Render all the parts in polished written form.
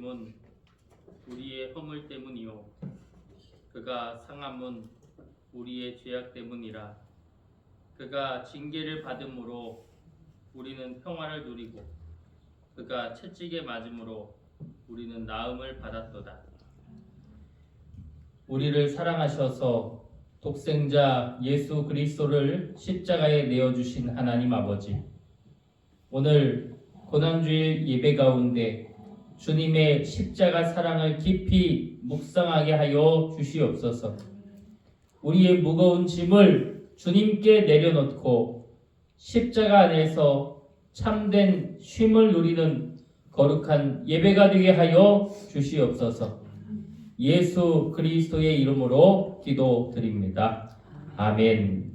다짐은 우리의 허물 때문이요 그가 상함은 우리의 죄악 때문이라. 그가 징계를 받음으로 우리는 평화를 누리고 그가 채찍에 맞음으로 우리는 나음을 받았도다. 우리를 사랑하셔서 독생자 예수 그리스도를 십자가에 내어주신 하나님 아버지, 오늘 고난주일 예배 가운데 주님의 십자가 사랑을 깊이 묵상하게 하여 주시옵소서. 우리의 무거운 짐을 주님께 내려놓고 십자가 안에서 참된 쉼을 누리는 거룩한 예배가 되게 하여 주시옵소서. 예수 그리스도의 이름으로 기도드립니다. 아멘.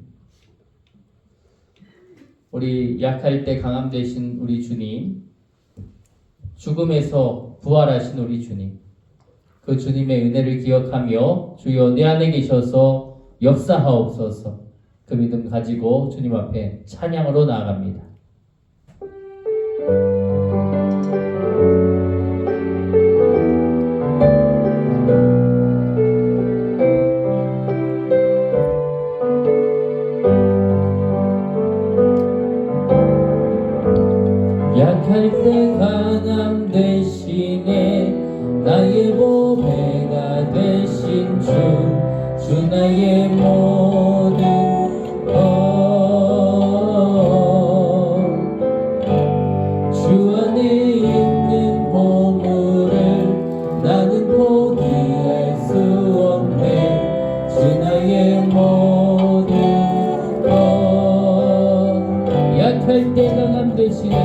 우리 약할 때 강함 되신 우리 주님, 죽음에서 부활하신 우리 주님, 그 주님의 은혜를 기억하며 주여 내 안에 계셔서 역사하옵소서. 그 믿음 가지고 주님 앞에 찬양으로 나아갑니다. 약할 때 강함 대신에 나의 보배가 되신 주 나의 모든 것. 주 안에 있는 보물을 나는 포기할 수 없네. 주 나의 모든 것. 약할 때 강함 대신에,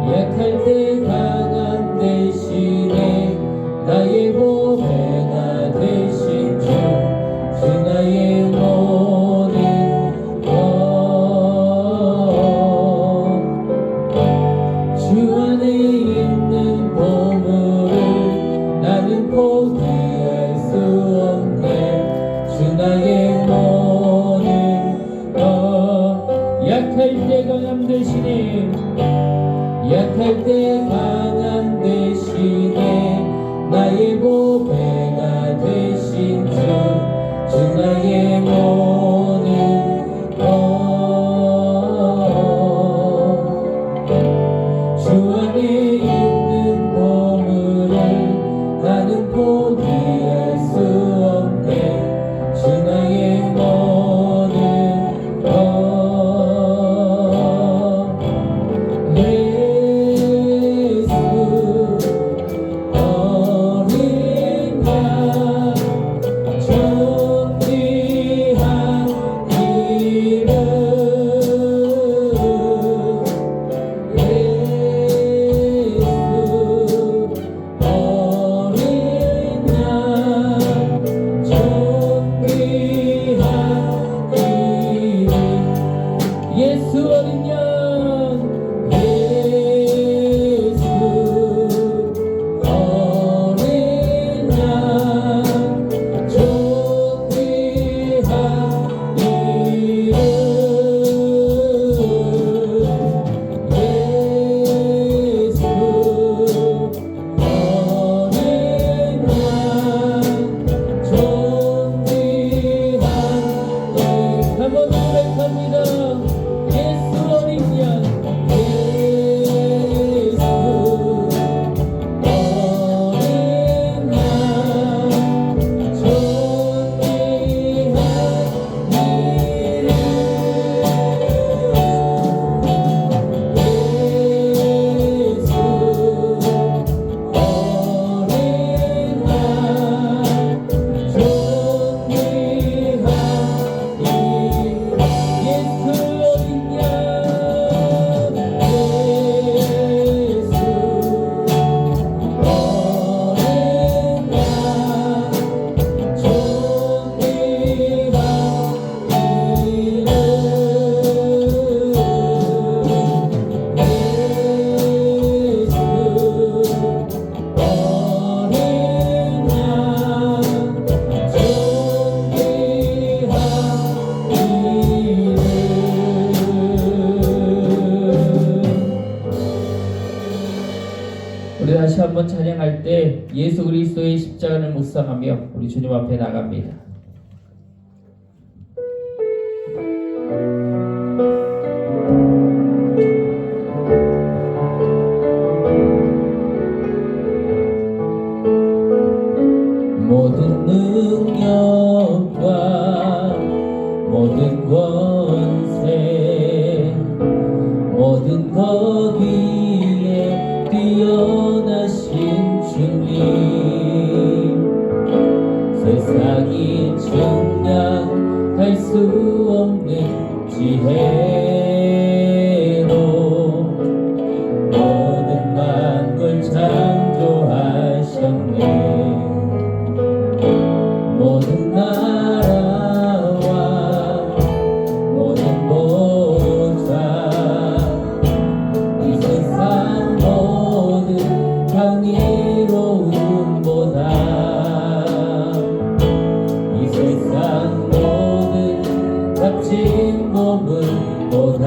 약할 때 강함 대신에 나의 보배가 되신 주 나의 모든 것. 주 안에 있는 보물을 나는 포기할 수 없네. 주 나의 모든 것. 약할 때 강함 대신에, 약할 때 강함 한번 찬양할 때 예수 그리스도의 십자가를 묵상하며 우리 주님 앞에 나갑니다. 모든 능력과 모든 권세 모든 것 위에 뛰어나신 주님 세상이 측량할 수 없는 지혜로 모든 만물 창조하셨네 모든 나라와 모든 보좌 이 세상 모든 경이로움보다 이 세상 모든 값진 보물보다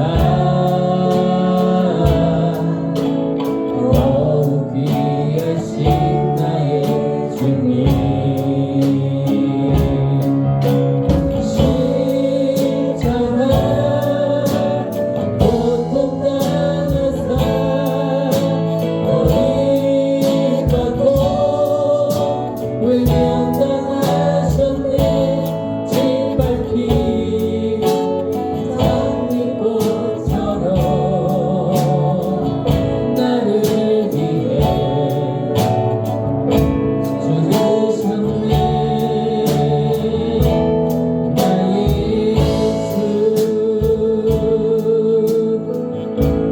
더욱 귀하신 나의 주님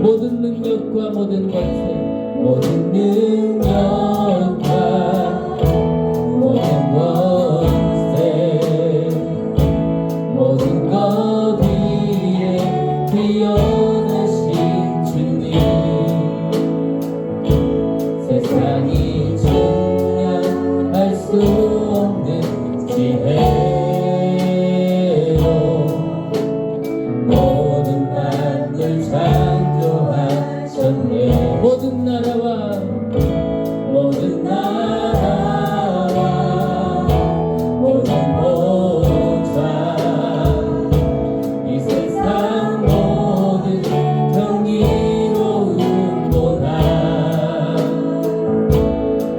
모든 권세 모든 능력과 모든 권세 모든 것 위에 뛰어나신 주님 세상이 측량할 수 없는 지혜로 모든 만물 창조하셨네 모든 나라와 모든 보좌 이 세상 모든 경이로움보다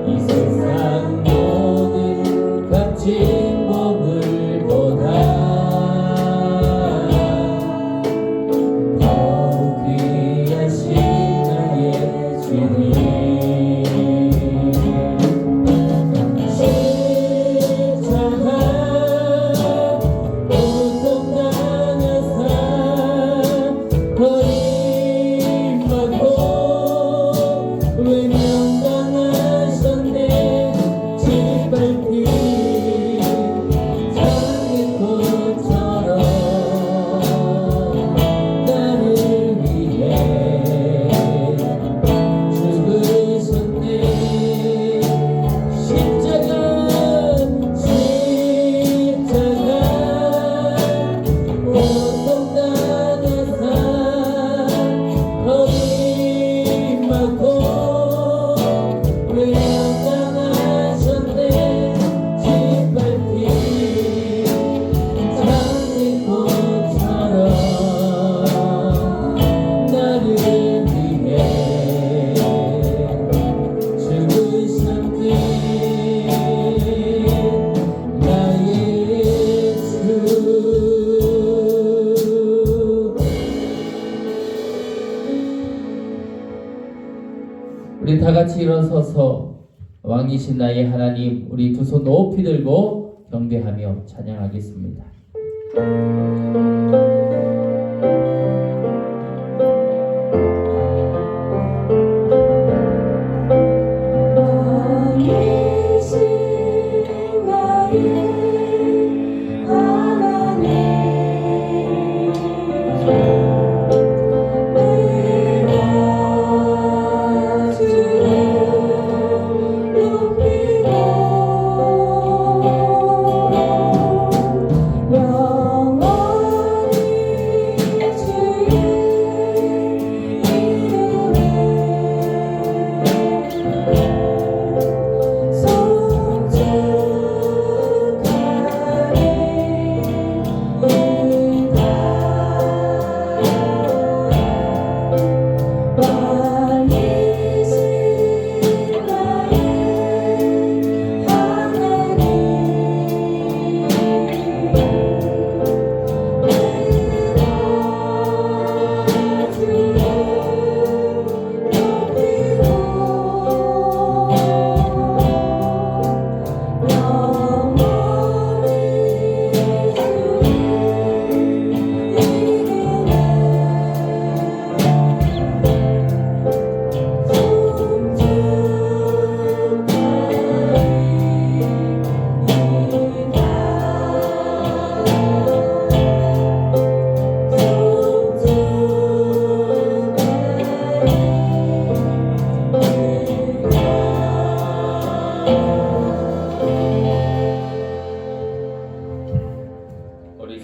이 세상 모든 값진 보물보다 더욱 귀하신 나의 주님 우리 다 같이 일어서서 왕이신 나의 하나님 우리 두 손 높이 들고 경배하며 찬양하겠습니다. 영원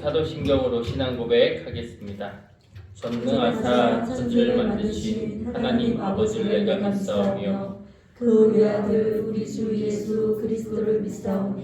사도신경으로 신앙 고백하겠습니다. 전능하사 천지를 만드신 하나님 아버지를 내가 믿사오며 그 외아들 우리 주 예수 그리스도를 믿사오며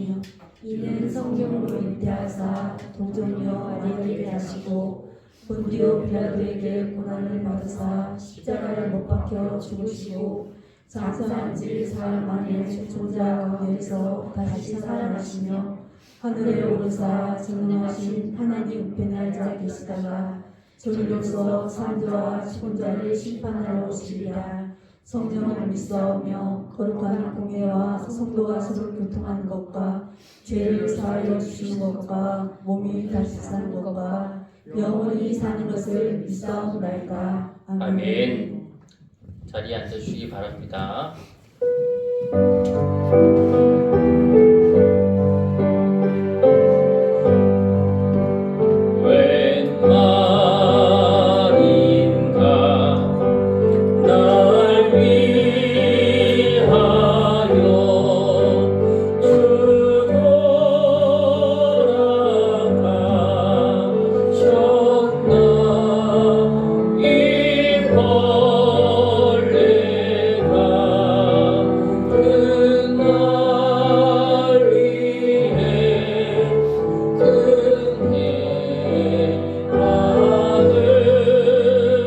이는 성경으로 잉태하사 동정녀 마리아에게 하시고 본디오 빌라도에게 고난을 받으사 십자가에 못 박혀 죽으시고 장사한 지 사흘 만에 죽자 가운데서 다시 살아나시며 하늘에 오르사 전능하신 하나님 우편에 앉아 계시다가 저리로서 산자와 시혼자를 심판하러 오시리라. 성령을 믿사오며 거룩한 공예와 성도가 서로 교통하는 것과 죄를 사하여 주시는 것과 몸이 다시 사는 것과 영원히 사는 것을 믿사옵나이다. 아멘. 자리에 앉아주시기 바랍니다. 웬 말인가 날 위하여 주 돌아가셨나 이 벌레가 그날 위해 은혜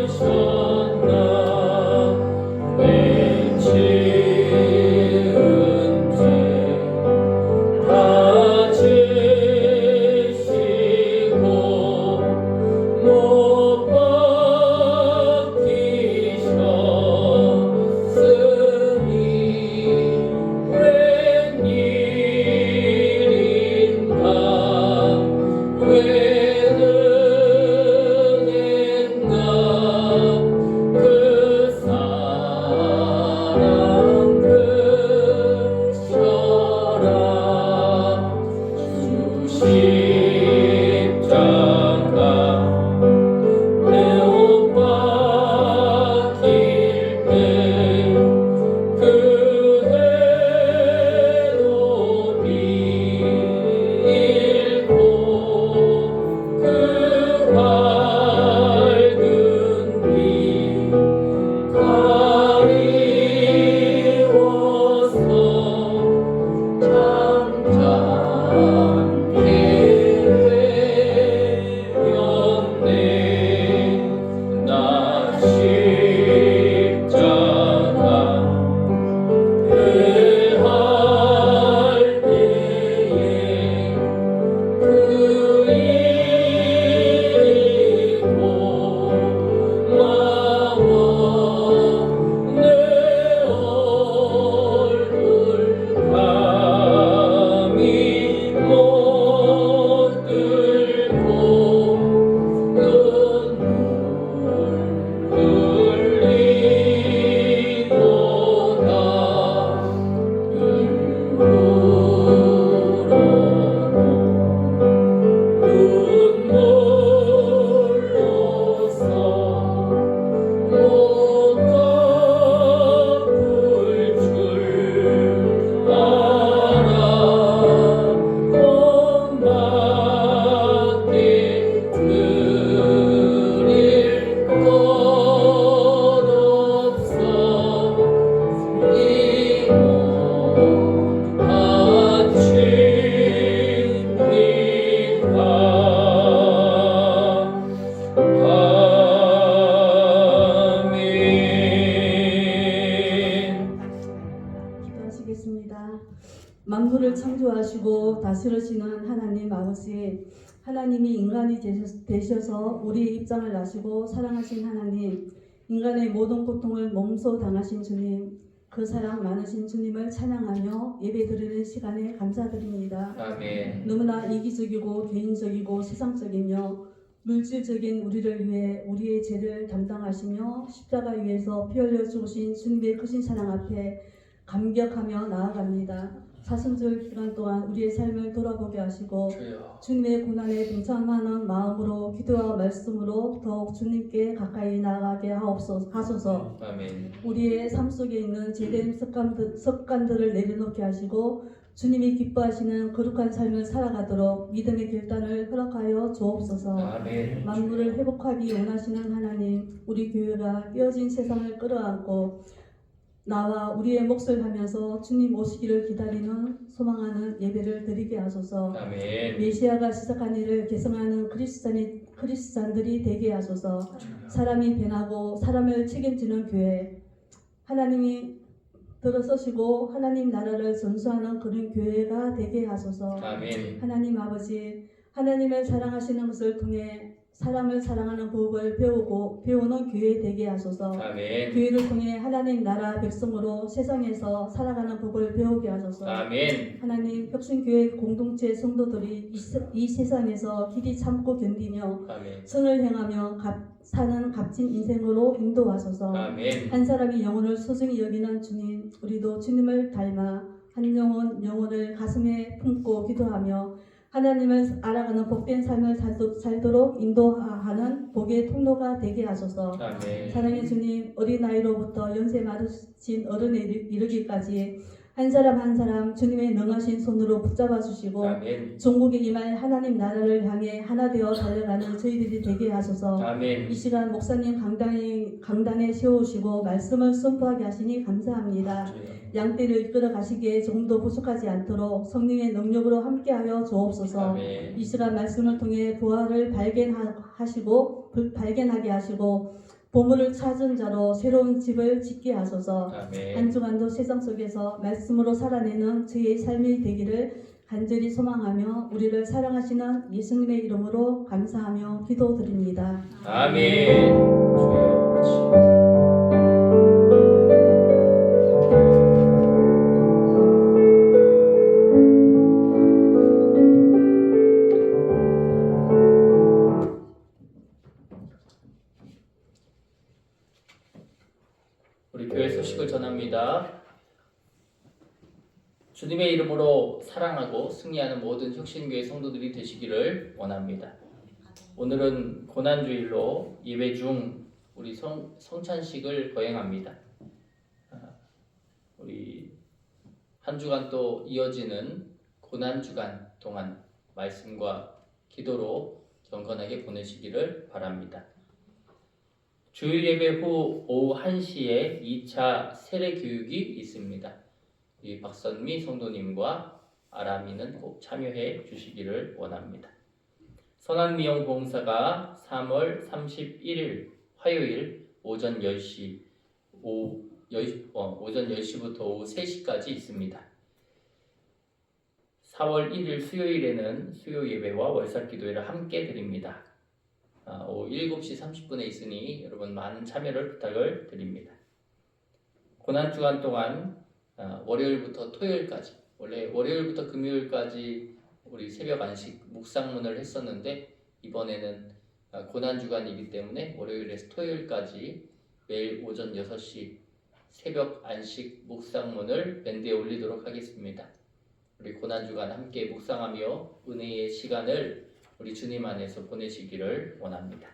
받으셨나 맺은 죄 다 지시고 못 박히셨으니 웬일인가 왜 은혜인가 그 사랑 그셔라 주 십자가 내옷 박힐 때 그 해롭이 잃고 그 밝은 빛 가리워서 잠잠히 외웠네 나 십자가 회할 때에 그 일이 고마워 내 얼굴 감히 못 들고 눈물 흘리도다 눈물로서 못 갚을 줄 알아 엄마께 드릴 것 없어 이 몸 바칩니다. 아멘. 기도하시겠습니다. 만물을 창조하시고 다스리시는 하나님 아버지, 하나님이 인간이 되셔서 우리의 입장을 아시고 사랑하신 하나님, 인간의 모든 고통을 몸소 당하신 주님, 그 사랑 많으신 주님을 찬양하며 예배드리는 시간에 감사드립니다. 아멘. 너무나 이기적이고 개인적이고 세상적이며 물질적인 우리를 위해 우리의 죄를 담당하시며 십자가 위에서 피 흘려 죽으신 주님의 크신 사랑 앞에 감격하며 나아갑니다. 사순절 기간 동안 우리의 삶을 돌아보게 하시고 주여. 주님의 고난에 동참하는 마음으로 기도와 말씀으로 더욱 주님께 가까이 나아가게 하소서. 아멘. 우리의 삶 속에 있는 제된 습관들을 내려놓게 하시고 주님이 기뻐하시는 거룩한 삶을 살아가도록 믿음의 결단을 허락하여 주옵소서. 아멘. 만물을 회복하기 원하시는 하나님, 우리 교회가 깨어진 세상을 끌어안고 나와 우리의 몫을 하면서 주님 오시기를 기다리는 소망하는 예배를 드리게 하소서. 아멘. 메시아가 시작한 일을 계승하는 크리스찬들이 되게 하소서. 사람이 변하고 사람을 책임지는 교회, 하나님이 들어서시고 하나님 나라를 전수하는 그런 교회가 되게 하소서. 아멘. 하나님 아버지, 하나님을 사랑하시는 것을 통해 사람을 사랑하는 법을 배우는 교회 되게 하소서. 아멘. 교회를 통해 하나님 나라 백성으로 세상에서 살아가는 법을 배우게 하소서. 아멘. 하나님, 혁신교회 공동체 성도들이 이 세상에서 길이 참고 견디며 아멘. 선을 행하며 사는 값진 인생으로 인도하소서. 아멘. 한 사람이 영혼을 소중히 여기는 주님, 우리도 주님을 닮아 한 영혼을 가슴에 품고 기도하며 하나님을 알아가는 복된 삶을 살도록 인도하는 복의 통로가 되게 하소서. 아멘. 사랑의 주님, 어린 나이로부터 연세 많으신 어른에 이르기까지 한 사람 한 사람 주님의 능하신 손으로 붙잡아 주시고 아멘. 종국에 임할 하나님 나라를 향해 하나 되어 달려가는 저희들이 되게 하소서. 아멘. 이 시간 목사님 강단에 세우시고 말씀을 선포하게 하시니 감사합니다. 양떼를 이끌어 가시기에 조금도 부족하지 않도록 성령의 능력으로 함께하여 주옵소서. 아멘. 이 시간 말씀을 통해 부활을 발견하게 하시고 보물을 찾은 자로 새로운 집을 짓게 하소서. 아멘. 한 주간도 세상 속에서 말씀으로 살아내는 저희의 삶이 되기를 간절히 소망하며 우리를 사랑하시는 예수님의 이름으로 감사하며 기도드립니다. 아멘. 주여. 우리 교회 소식을 전합니다. 주님의 이름으로 사랑하고 승리하는 모든 혁신교회 성도들이 되시기를 원합니다. 오늘은 고난주일로 예배 중 우리 성찬식을 거행합니다. 우리 한 주간 또 이어지는 고난주간 동안 말씀과 기도로 경건하게 보내시기를 바랍니다. 주일 예배 후 오후 1시에 2차 세례 교육이 있습니다. 이 박선미 성도님과 아람이는 꼭 참여해 주시기를 원합니다. 선한미영 봉사가 3월 31일 화요일 오전 10시 오전 10시부터 오후 3시까지 있습니다. 4월 1일 수요일에는 수요 예배와 월삭 기도회를 함께 드립니다. 오후 7시 30분에 있으니 여러분 많은 참여를 부탁을 드립니다. 고난주간 동안 월요일부터 토요일까지, 원래 월요일부터 금요일까지 우리 새벽 안식 묵상문을 했었는데 이번에는 고난주간이기 때문에 월요일에서 토요일까지 매일 오전 6시 새벽 안식 묵상문을 밴드에 올리도록 하겠습니다. 우리 고난주간 함께 묵상하며 은혜의 시간을 우리 주님 안에서 보내시기를 원합니다.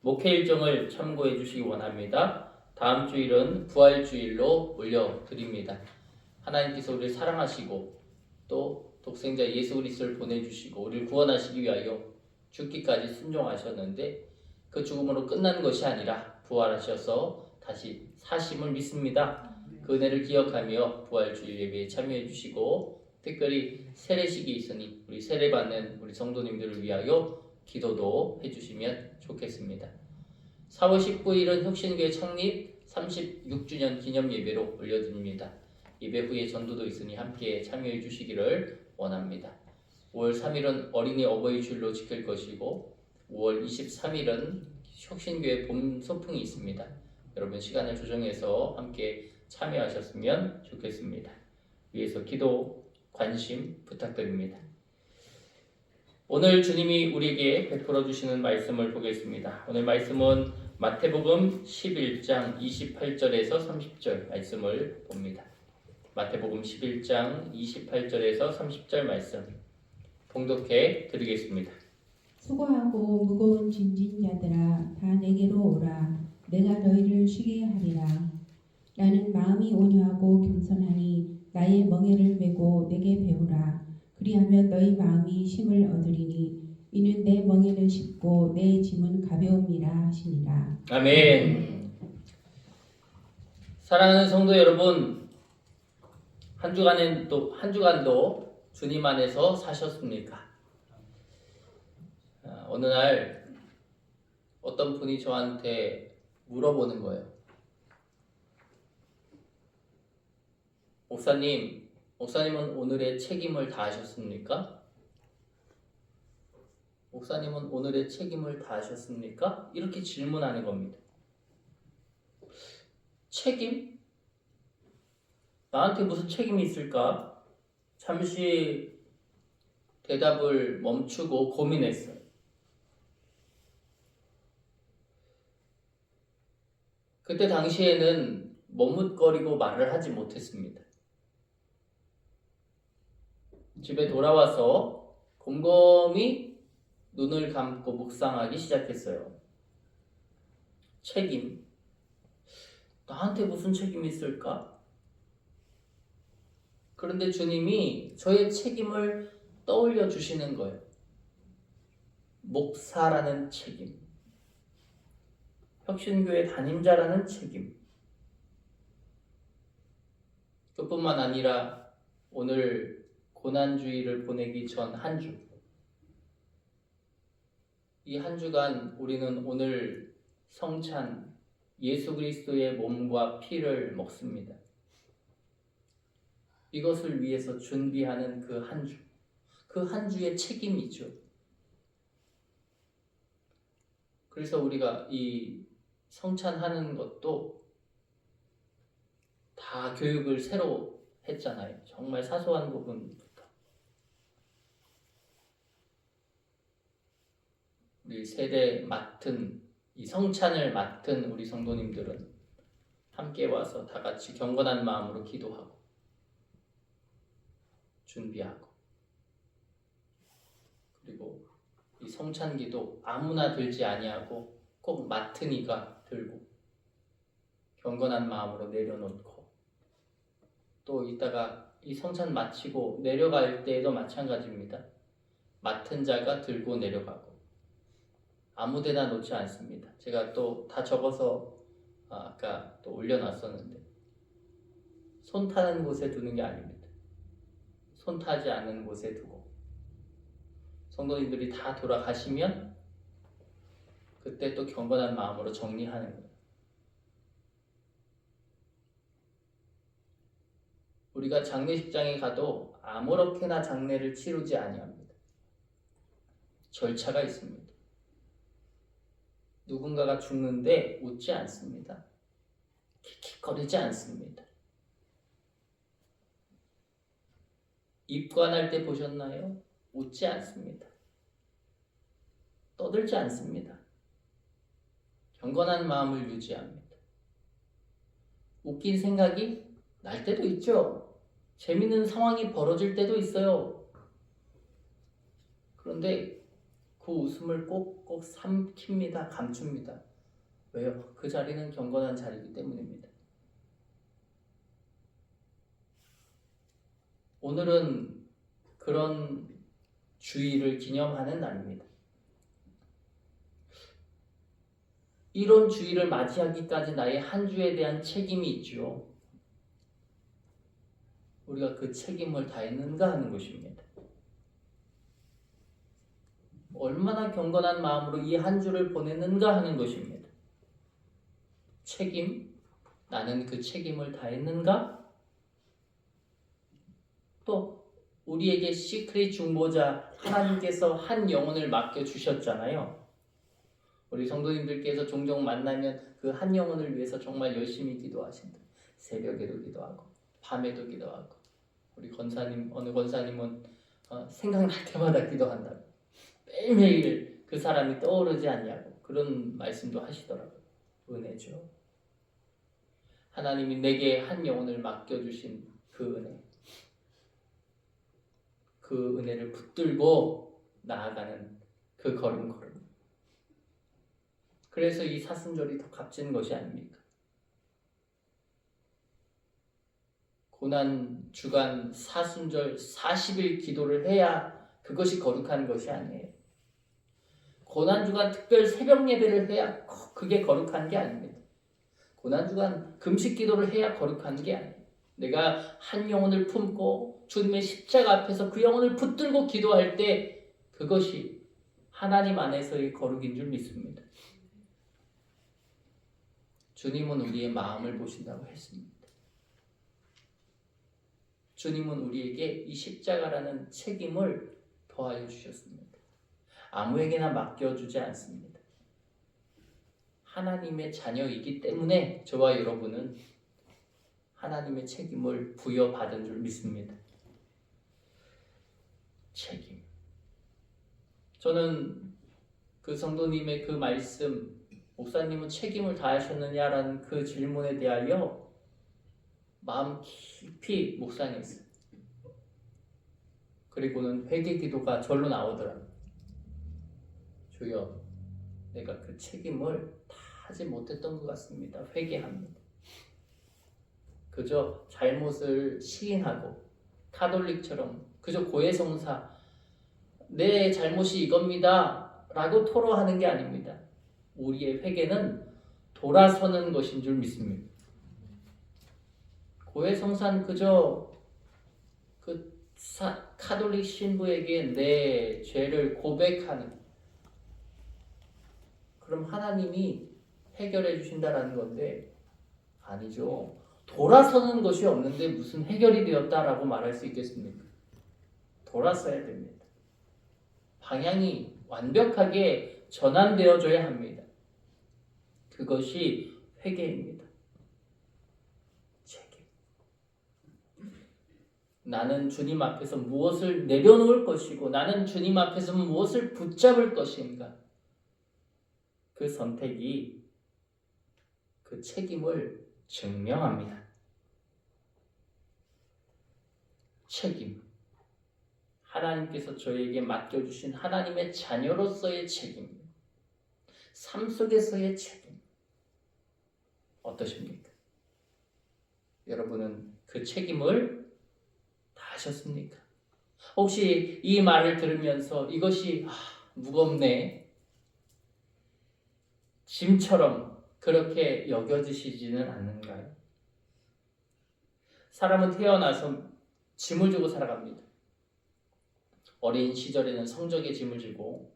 목회 일정을 참고해 주시기 원합니다. 다음 주일은 부활주일로 올려드립니다. 하나님께서 우리를 사랑하시고 또 독생자 예수 그리스도를 보내주시고 우리를 구원하시기 위하여 죽기까지 순종하셨는데 그 죽음으로 끝난 것이 아니라 부활하셔서 다시 사심을 믿습니다. 그 은혜를 기억하며 부활주일 예배에 참여해 주시고 특별히 세례식이 있으니 우리 세례받는 우리 성도님들을 위하여 기도도 해주시면 좋겠습니다. 4월 19일은 혁신교회 창립 36주년 기념 예배로 올려드립니다. 예배 후에 전도도 있으니 함께 참여해 주시기를 원합니다. 5월 3일은 어린이 어버이 주일로 지킬 것이고 5월 23일은 혁신교회 봄 소풍이 있습니다. 여러분 시간을 조정해서 함께 참여하셨으면 좋겠습니다. 위에서 기도 관심 부탁드립니다. 오늘 주님이 우리에게 베풀어 주시는 말씀을 보겠습니다. 오늘 말씀은 마태복음 11장 28절에서 30절 말씀을 봅니다. 마태복음 11장 28절에서 30절 말씀 봉독해 드리겠습니다. 수고하고 무거운 짐진 자들아 다 내게로 오라. 내가 너희를 쉬게 하리라. 나는 마음이 온유하고 겸손하니 나의 멍에를 메고 내게 배우라. 그리하면 너희 마음이 쉼을 얻으리니 이는 내 멍에는 쉽고 내 짐은 가벼움이라 하시니라. 아멘. 사랑하는 성도 여러분, 한 주간도 주님 안에서 사셨습니까? 어느 날 어떤 분이 저한테 물어보는 거예요. 목사님은 오늘의 책임을 다하셨습니까? 목사님은 오늘의 책임을 다하셨습니까? 이렇게 질문하는 겁니다. 책임? 나한테 무슨 책임이 있을까? 잠시 대답을 멈추고 고민했어요. 그때 당시에는 머뭇거리고 말을 하지 못했습니다. 집에 돌아와서 곰곰이 눈을 감고 묵상하기 시작했어요. 책임? 나한테 무슨 책임이 있을까? 그런데 주님이 저의 책임을 떠올려 주시는 거예요. 목사라는 책임, 혁신교회 담임자라는 책임. 그뿐만 아니라 오늘 고난주의를 보내기 전 한 주, 이 한 주간 우리는 오늘 성찬 예수 그리스도의 몸과 피를 먹습니다. 이것을 위해서 준비하는 그 한 주, 그 한 주의 책임이죠. 그래서 우리가 이 성찬하는 것도 다 교육을 새로 했잖아요. 정말 사소한 부분부터. 우리 세대 맡은, 이 성찬을 맡은 우리 성도님들은 함께 와서 다 같이 경건한 마음으로 기도하고 준비하고, 그리고 이 성찬기도 아무나 들지 아니하고 꼭 맡은 이가 들고 경건한 마음으로 내려놓고, 또 이따가 이 성찬 마치고 내려갈 때에도 마찬가지입니다. 맡은 자가 들고 내려가고 아무데나 놓지 않습니다. 제가 또 다 적어서 아까 또 올려놨었는데, 손 타는 곳에 두는 게 아닙니다. 손 타지 않는 곳에 두고 성도님들이 다 돌아가시면 그때 또 경건한 마음으로 정리하는 거예요. 우리가 장례식장에 가도 아무렇게나 장례를 치르지 아니합니다. 절차가 있습니다. 누군가가 죽는데 웃지 않습니다. 킥킥거리지 않습니다. 입관할 때 보셨나요? 웃지 않습니다. 떠들지 않습니다. 경건한 마음을 유지합니다. 웃긴 생각이 날 때도 있죠. 재밌는 상황이 벌어질 때도 있어요. 그런데 그 웃음을 꼭꼭 삼킵니다. 감춥니다. 왜요? 그 자리는 경건한 자리이기 때문입니다. 오늘은 그런 주의를 기념하는 날입니다. 이런 주의를 맞이하기까지 나의 한 주에 대한 책임이 있죠. 우리가 그 책임을 다했는가 하는 것입니다. 얼마나 경건한 마음으로 이 한 주를 보냈는가 하는 것입니다. 책임, 나는 그 책임을 다했는가? 또 우리에게 시크릿 중보자 하나님께서 한 영혼을 맡겨주셨잖아요. 우리 성도님들께서 종종 만나면 그 한 영혼을 위해서 정말 열심히 기도하신다. 새벽에도 기도하고 밤에도 기도하고, 우리 권사님, 어느 권사님은 생각날 때마다 기도한다고, 매일매일 그 사람이 떠오르지 않냐고 그런 말씀도 하시더라고요. 은혜죠. 하나님이 내게 한 영혼을 맡겨주신 그 은혜, 그 은혜를 붙들고 나아가는 그 걸음걸음. 그래서 이 사순절이 더 값진 것이 아닙니까? 고난 주간 사순절 40일 기도를 해야 그것이 거룩한 것이 아니에요. 고난 주간 특별 새벽 예배를 해야 그게 거룩한 게 아닙니다. 고난 주간 금식 기도를 해야 거룩한 게 아니에요. 내가 한 영혼을 품고 주님의 십자가 앞에서 그 영혼을 붙들고 기도할 때 그것이 하나님 안에서의 거룩인 줄 믿습니다. 주님은 우리의 마음을 보신다고 했습니다. 주님은 우리에게 이 십자가라는 책임을 더하여 주셨습니다. 아무에게나 맡겨주지 않습니다. 하나님의 자녀이기 때문에 저와 여러분은 하나님의 책임을 부여받은 줄 믿습니다. 책임. 저는 그 성도님의 그 말씀, 목사님은 책임을 다하셨느냐라는 그 질문에 대하여 마음 깊이 묵상했어요. 그리고는 회개 기도가 절로 나오더라고요. 주여, 내가 그 책임을 다하지 못했던 것 같습니다. 회개합니다. 그저 잘못을 시인하고 카톨릭처럼 그저 고해성사 내 잘못이 이겁니다 라고 토로하는 게 아닙니다. 우리의 회개는 돌아서는 것인 줄 믿습니다. 고해성사는 그저 그 카톨릭 신부에게 내 죄를 고백하는, 그럼 하나님이 해결해 주신다라는 건데 아니죠. 돌아서는 것이 없는데 무슨 해결이 되었다라고 말할 수 있겠습니까? 돌아서야 됩니다. 방향이 완벽하게 전환되어져야 합니다. 그것이 회개입니다. 책임. 나는 주님 앞에서 무엇을 내려놓을 것이고 나는 주님 앞에서 무엇을 붙잡을 것인가? 그 선택이 그 책임을 증명합니다. 책임. 하나님께서 저에게 맡겨주신 하나님의 자녀로서의 책임. 삶 속에서의 책임. 어떠십니까? 여러분은 그 책임을 다하셨습니까? 혹시 이 말을 들으면서 이것이 무겁네, 짐처럼 그렇게 여겨지시지는 않는가요? 사람은 태어나서 짐을 지고 살아갑니다. 어린 시절에는 성적의 짐을 지고,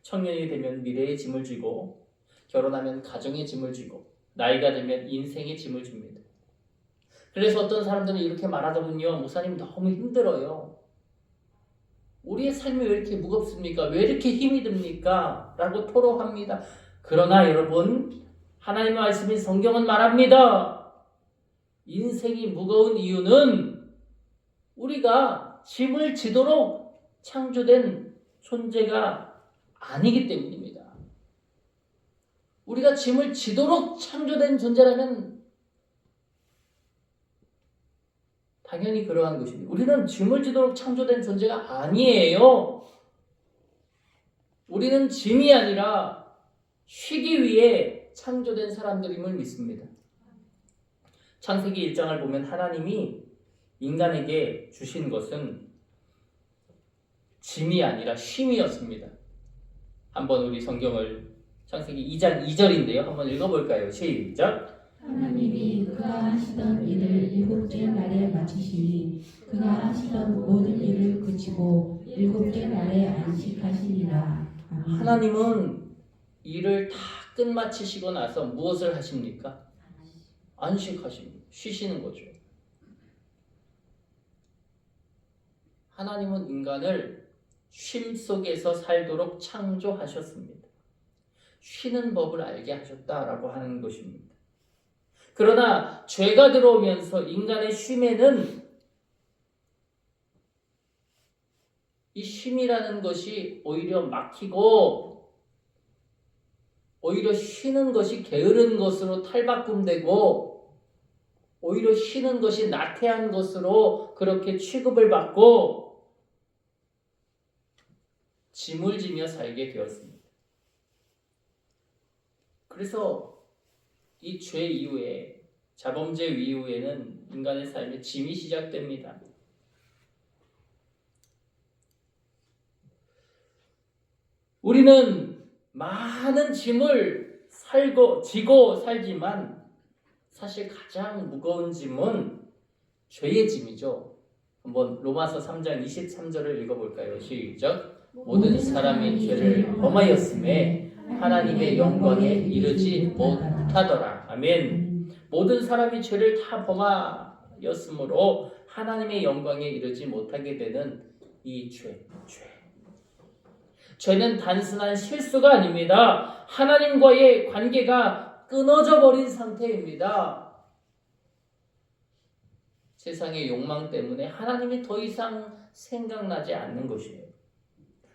청년이 되면 미래의 짐을 지고, 결혼하면 가정의 짐을 지고, 나이가 되면 인생의 짐을 집니다. 그래서 어떤 사람들은 이렇게 말하더군요. 목사님 너무 힘들어요. 우리의 삶이 왜 이렇게 무겁습니까? 왜 이렇게 힘이 듭니까? 라고 토로합니다. 그러나 여러분, 하나님의 말씀인 성경은 말합니다. 인생이 무거운 이유는 우리가 짐을 지도록 창조된 존재가 아니기 때문입니다. 우리가 짐을 지도록 창조된 존재라면 당연히 그러한 것입니다. 우리는 짐을 지도록 창조된 존재가 아니에요. 우리는 짐이 아니라 쉬기 위해 창조된 사람들임을 믿습니다. 창세기 1장을 보면 하나님이 인간에게 주신 것은 짐이 아니라 쉼이었습니다. 한번 우리 성경을 창세기 2장 2절인데요. 한번 읽어볼까요? 시작. 하나님이 그가 하시던 일을 일곱째 날에 마치시니 그가 하시던 모든 일을 그치고 일곱째 날에 안식하시니라. 아멘. 하나님은 일을 다 끝마치시고 나서 무엇을 하십니까? 안식하십니다. 쉬시는 거죠. 하나님은 인간을 쉼 속에서 살도록 창조하셨습니다. 쉬는 법을 알게 하셨다라고 하는 것입니다. 그러나 죄가 들어오면서 인간의 쉼에는 이 쉼이라는 것이 오히려 막히고 오히려 쉬는 것이 게으른 것으로 탈바꿈되고 오히려 쉬는 것이 나태한 것으로 그렇게 취급을 받고 짐을 지며 살게 되었습니다. 그래서 이 죄 이후에, 자범죄 이후에는 인간의 삶에 짐이 시작됩니다. 우리는 많은 짐을 지고 살지만 사실 가장 무거운 짐은 죄의 짐이죠. 한번 로마서 3장 23절을 읽어볼까요? 시작. 모든 사람이 죄를 범하였음에 하나님의 영광에 이르지 못하더라. 아멘. 모든 사람이 죄를 다 범하였으므로 하나님의 영광에 이르지 못하게 되는 이 죄. 죄는 단순한 실수가 아닙니다. 하나님과의 관계가 끊어져 버린 상태입니다. 세상의 욕망 때문에 하나님이 더 이상 생각나지 않는 것이에요.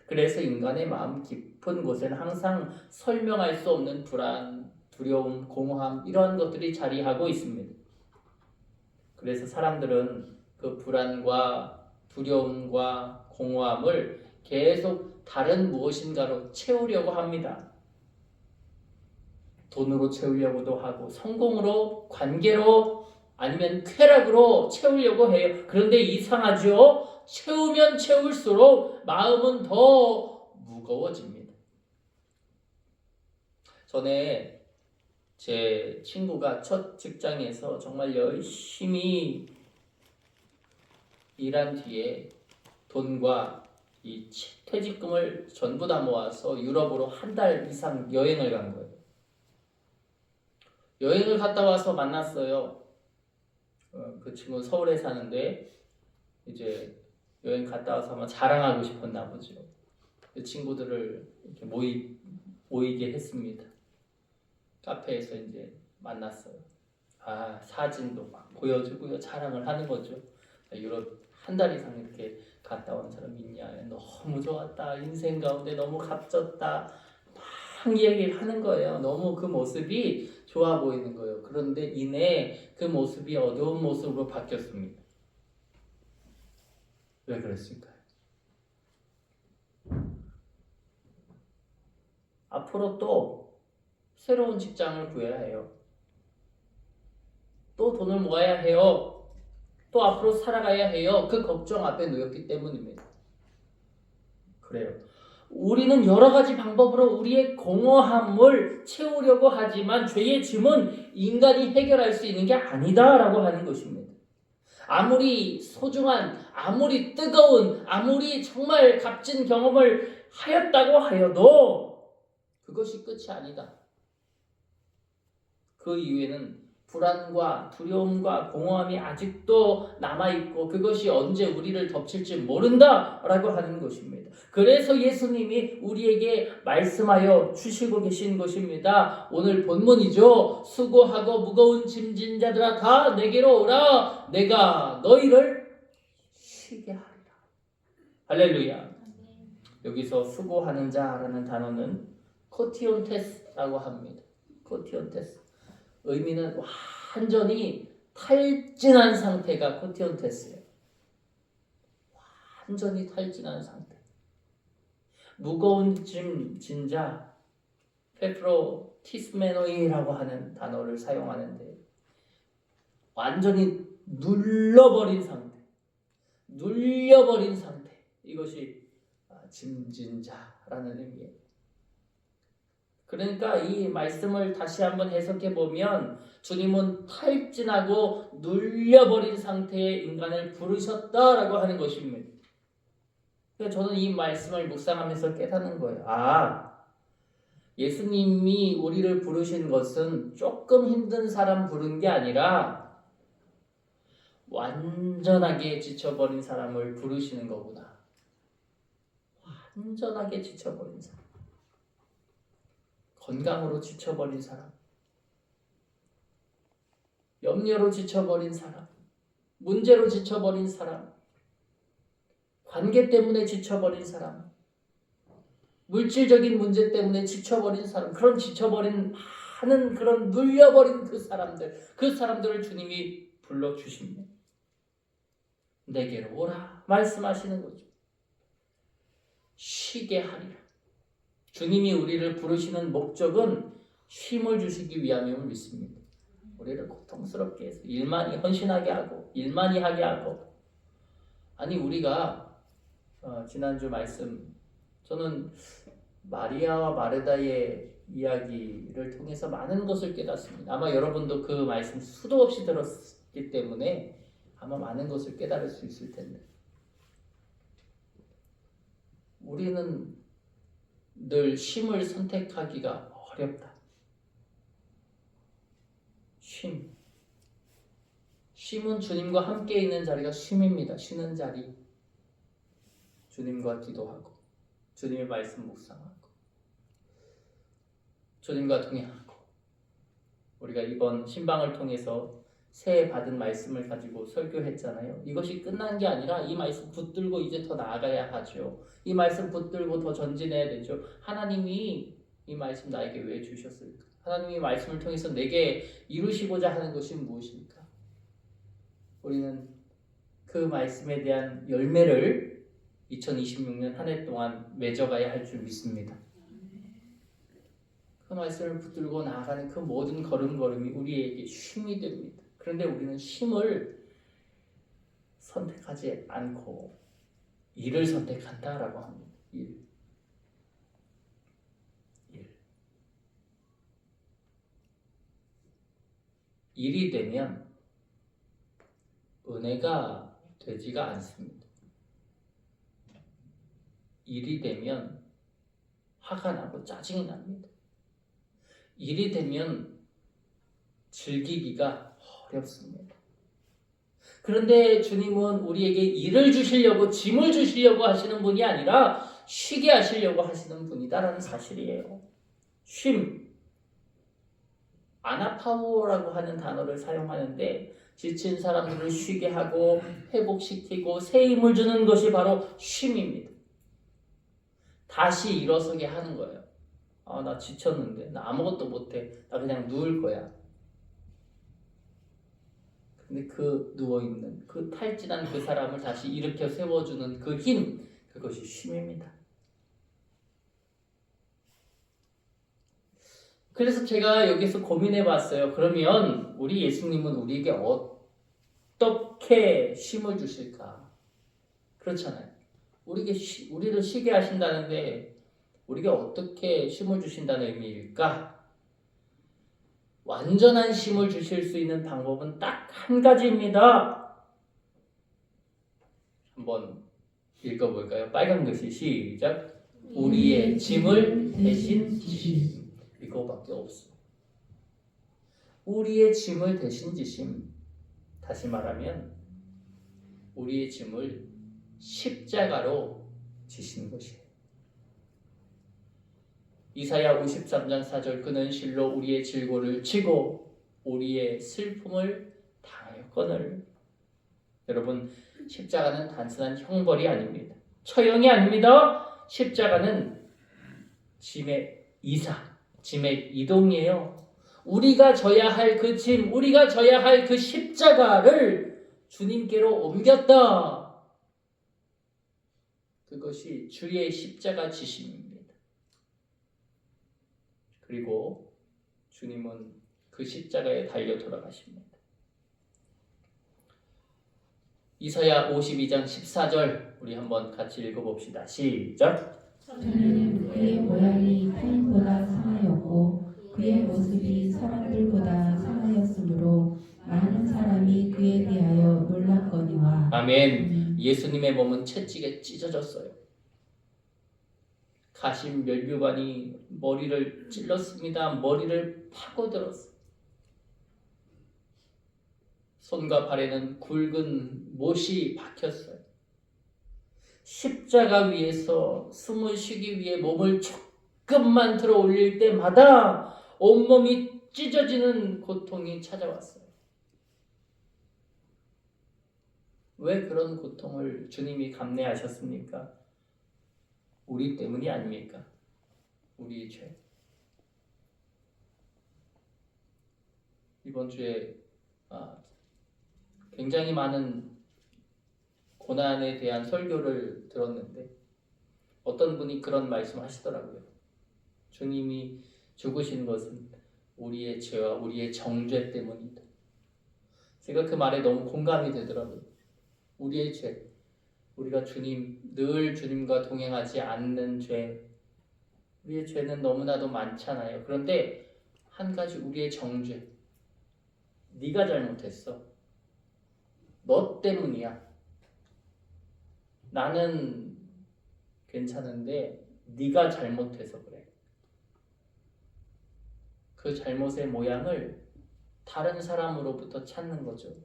그래서 인간의 마음 깊은 곳에는 항상 설명할 수 없는 불안, 두려움, 공허함 이런 것들이 자리하고 있습니다. 그래서 사람들은 그 불안과 두려움과 공허함을 계속 다른 무엇인가로 채우려고 합니다. 돈으로 채우려고도 하고 성공으로, 관계로, 아니면 쾌락으로 채우려고 해요. 그런데 이상하죠? 채우면 채울수록 마음은 더 무거워집니다. 전에 제 친구가 첫 직장에서 정말 열심히 일한 뒤에 돈과 이 퇴직금을 전부 다 모아서 유럽으로 한 달 이상 여행을 간 거예요. 여행을 갔다 와서 만났어요. 그 친구는 서울에 사는데 이제 여행 갔다 와서 아마 자랑하고 싶었나 보죠. 그 친구들을 이렇게 모이게 했습니다. 카페에서 이제 만났어요. 사진도 막 보여주고요. 자랑을 하는 거죠. 유럽 한 달 이상 이렇게 갔다 온 사람이 있냐. 너무 좋았다. 인생 가운데 너무 값졌다. 막 얘기를 하는 거예요. 너무 그 모습이 좋아 보이는 거예요. 그런데 이내 그 모습이 어두운 모습으로 바뀌었습니다. 왜 그랬을까요? 앞으로 또 새로운 직장을 구해야 해요. 또 돈을 모아야 해요. 또 앞으로 살아가야 해요. 그 걱정 앞에 놓였기 때문입니다. 그래요. 우리는 여러 가지 방법으로 우리의 공허함을 채우려고 하지만 죄의 짐은 인간이 해결할 수 있는 게 아니다라고 하는 것입니다. 아무리 소중한, 아무리 뜨거운, 아무리 정말 값진 경험을 하였다고 하여도 그것이 끝이 아니다. 그 이후에는 불안과 두려움과 공허함이 아직도 남아있고 그것이 언제 우리를 덮칠지 모른다라고 하는 것입니다. 그래서 예수님이 우리에게 말씀하여 주시고 계신 것입니다. 오늘 본문이죠. 수고하고 무거운 짐진 자들아 다 내게로 오라. 내가 너희를 쉬게 하리라. 할렐루야. 여기서 수고하는 자라는 단어는 코티온테스라고 합니다. 코티온테스. 의미는 완전히 탈진한 상태가 코티온테스예요. 완전히 탈진한 상태. 무거운 짐 진자 페프로티스메노이라고 하는 단어를 사용하는데 완전히 눌려버린 상태. 눌려버린 상태. 이것이 짐진자라는 의미예요. 그러니까 이 말씀을 다시 한번 해석해 보면 주님은 탈진하고 눌려버린 상태의 인간을 부르셨다라고 하는 것입니다. 그래서 저는 이 말씀을 묵상하면서 깨닫는 거예요. 예수님이 우리를 부르신 것은 조금 힘든 사람 부른 게 아니라 완전하게 지쳐버린 사람을 부르시는 거구나. 완전하게 지쳐버린 사람. 건강으로 지쳐버린 사람, 염려로 지쳐버린 사람, 문제로 지쳐버린 사람, 관계 때문에 지쳐버린 사람, 물질적인 문제 때문에 지쳐버린 사람, 그런 지쳐버린 많은 그런 눌려버린 그 사람들을 주님이 불러주십니다. 내게로 오라 말씀하시는 거죠. 쉬게 하리라. 주님이 우리를 부르시는 목적은 쉼을 주시기 위함임을 믿습니다. 우리를 고통스럽게 해서 일만이 헌신하게 하고 일만이 하게 하고. 아니 우리가 지난주 말씀, 저는 마리아와 마르다의 이야기를 통해서 많은 것을 깨닫습니다. 아마 여러분도 그 말씀 수도 없이 들었기 때문에 아마 많은 것을 깨달을 수 있을 텐데, 우리는 늘 쉼을 선택하기가 어렵다. 쉼은 주님과 함께 있는 자리가 쉼입니다. 쉬는 자리, 주님과 기도하고 주님의 말씀 묵상하고 주님과 동행하고. 우리가 이번 신방을 통해서 새해 받은 말씀을 가지고 설교했잖아요. 이것이 끝난 게 아니라 이 말씀 붙들고 이제 더 나아가야 하죠. 이 말씀 붙들고 더 전진해야 되죠. 하나님이 이 말씀 나에게 왜 주셨을까? 하나님이 말씀을 통해서 내게 이루시고자 하는 것이 무엇일까? 우리는 그 말씀에 대한 열매를 2026년 한 해 동안 맺어가야 할 줄 믿습니다. 그 말씀을 붙들고 나아가는 그 모든 걸음걸음이 우리에게 쉼이 됩니다. 그런데 우리는 쉼을 선택하지 않고 일을 선택한다라고 합니다. 일이 되면 은혜가 되지가 않습니다. 일이 되면 화가 나고 짜증이 납니다. 일이 되면 즐기기가 어렵습니다. 그런데 주님은 우리에게 일을 주시려고, 짐을 주시려고 하시는 분이 아니라 쉬게 하시려고 하시는 분이다라는 사실이에요. 쉼, 아나파우어라고 하는 단어를 사용하는데, 지친 사람들을 쉬게 하고 회복시키고 새 힘을 주는 것이 바로 쉼입니다. 다시 일어서게 하는 거예요. 나 지쳤는데, 나 아무것도 못해, 나 그냥 누울 거야. 근데 그 누워있는, 그 탈진한 그 사람을 다시 일으켜 세워주는 그 힘, 그것이 쉼입니다. 그래서 제가 여기서 고민해 봤어요. 그러면 우리 예수님은 우리에게 어떻게 쉼을 주실까? 그렇잖아요. 우리를 쉬게 하신다는데 우리가 어떻게 쉼을 주신다는 의미일까? 완전한 쉼을 주실 수 있는 방법은 딱 한 가지입니다. 한번 읽어볼까요? 빨간 글씨 시작. 우리의 짐을 대신 지심. 이거밖에 없어. 우리의 짐을 대신 지심. 다시 말하면 우리의 짐을 십자가로 지시는 것이에요. 이사야 53장 4절, 그는 실로 우리의 질고를 지고 우리의 슬픔을 당하였거늘. 여러분, 십자가는 단순한 형벌이 아닙니다. 처형이 아닙니다. 십자가는 짐의 이사, 짐의 이동이에요. 우리가 져야 할 그 짐, 우리가 져야 할 그 십자가를 주님께로 옮겼다. 그것이 주의 십자가 지심입니다. 그리고 주님은 그 십자가에 달려 돌아가십니다. 이사야 52장 14절 우리 한번 같이 읽어봅시다. 시작. 저는 그의 모양이 타인보다 상하였고 그의 모습이 사람들보다 상하였으므로 많은 사람이 그에 대하여 놀랐거니와. 아멘. 예수님의 몸은 채찍에 찢어졌어요. 가신 면류관이 머리를 찔렀습니다. 머리를 파고들었어요. 손과 발에는 굵은 못이 박혔어요. 십자가 위에서 숨을 쉬기 위해 몸을 조금만 들어 올릴 때마다 온몸이 찢어지는 고통이 찾아왔어요. 왜 그런 고통을 주님이 감내하셨습니까? 우리 때문이 아닙니까? 우리의 죄. 이번 주에 굉장히 많은 고난에 대한 설교를 들었는데 어떤 분이 그런 말씀 하시더라고요. 주님이 죽으신 것은 우리의 죄와 우리의 정죄 때문이다. 제가 그 말에 너무 공감이 되더라고요. 우리의 죄, 우리가 늘 주님과 동행하지 않는 죄, 우리의 죄는 너무나도 많잖아요. 그런데 한 가지 우리의 정죄, 네가 잘못했어. 너 때문이야. 나는 괜찮은데 네가 잘못해서 그래. 그 잘못의 모양을 다른 사람으로부터 찾는 거죠.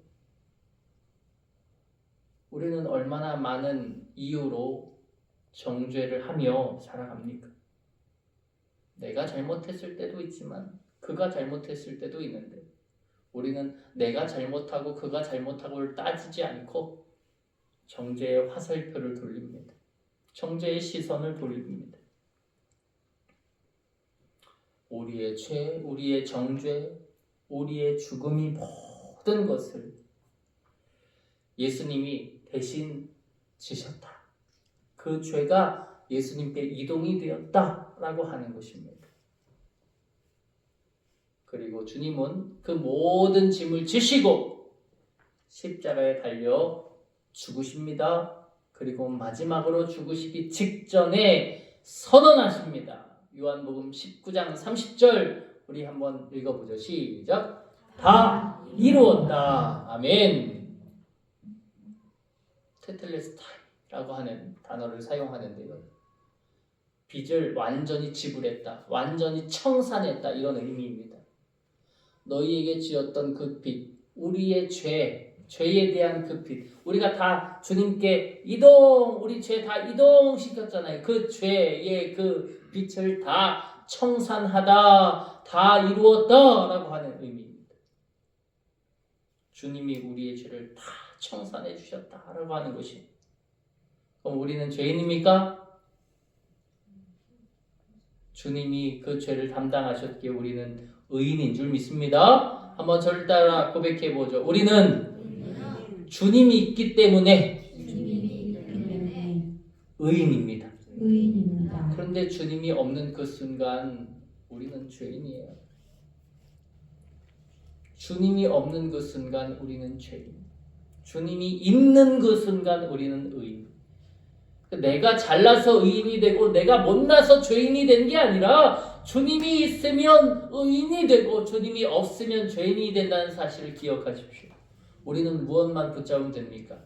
우리는 얼마나 많은 이유로 정죄를 하며 살아갑니까? 내가 잘못했을 때도 있지만 그가 잘못했을 때도 있는데 우리는 내가 잘못하고 그가 잘못하고를 따지지 않고 정죄의 화살표를 돌립니다. 정죄의 시선을 돌립니다. 우리의 죄, 우리의 정죄, 우리의 죽음이 모든 것을 예수님이 대신 지셨다. 그 죄가 예수님께 이동이 되었다라고 하는 것입니다. 그리고 주님은 그 모든 짐을 지시고 십자가에 달려 죽으십니다. 그리고 마지막으로 죽으시기 직전에 선언하십니다. 요한복음 19장 30절 우리 한번 읽어보죠. 시작. 다 이루었다. 아멘. 테텔레스타이라고 하는 단어를 사용하는데요. 빚을 완전히 지불했다. 완전히 청산했다. 이런 의미입니다. 너희에게 지었던 그 빚, 우리의 죄에 대한 그 빚, 우리가 다 주님께 우리 죄 다 이동시켰잖아요. 그 죄의 그 빚을 다 청산하다, 다 이루었다라고 하는 의미입니다. 주님이 우리의 죄를 다 청산해 주셨다라고 하는 것이. 그럼 우리는 죄인입니까? 주님이 그 죄를 담당하셨기에 우리는 의인인 줄 믿습니다. 한번 저를 따라 고백해 보죠. 우리는 주님이 있기 때문에 의인입니다. 그런데 주님이 없는 그 순간 우리는 죄인이에요. 주님이 없는 그 순간 우리는 죄인. 주님이 있는 그 순간 우리는 의인. 내가 잘나서 의인이 되고 내가 못나서 죄인이 된 게 아니라 주님이 있으면 의인이 되고 주님이 없으면 죄인이 된다는 사실을 기억하십시오. 우리는 무엇만 붙잡으면 됩니까?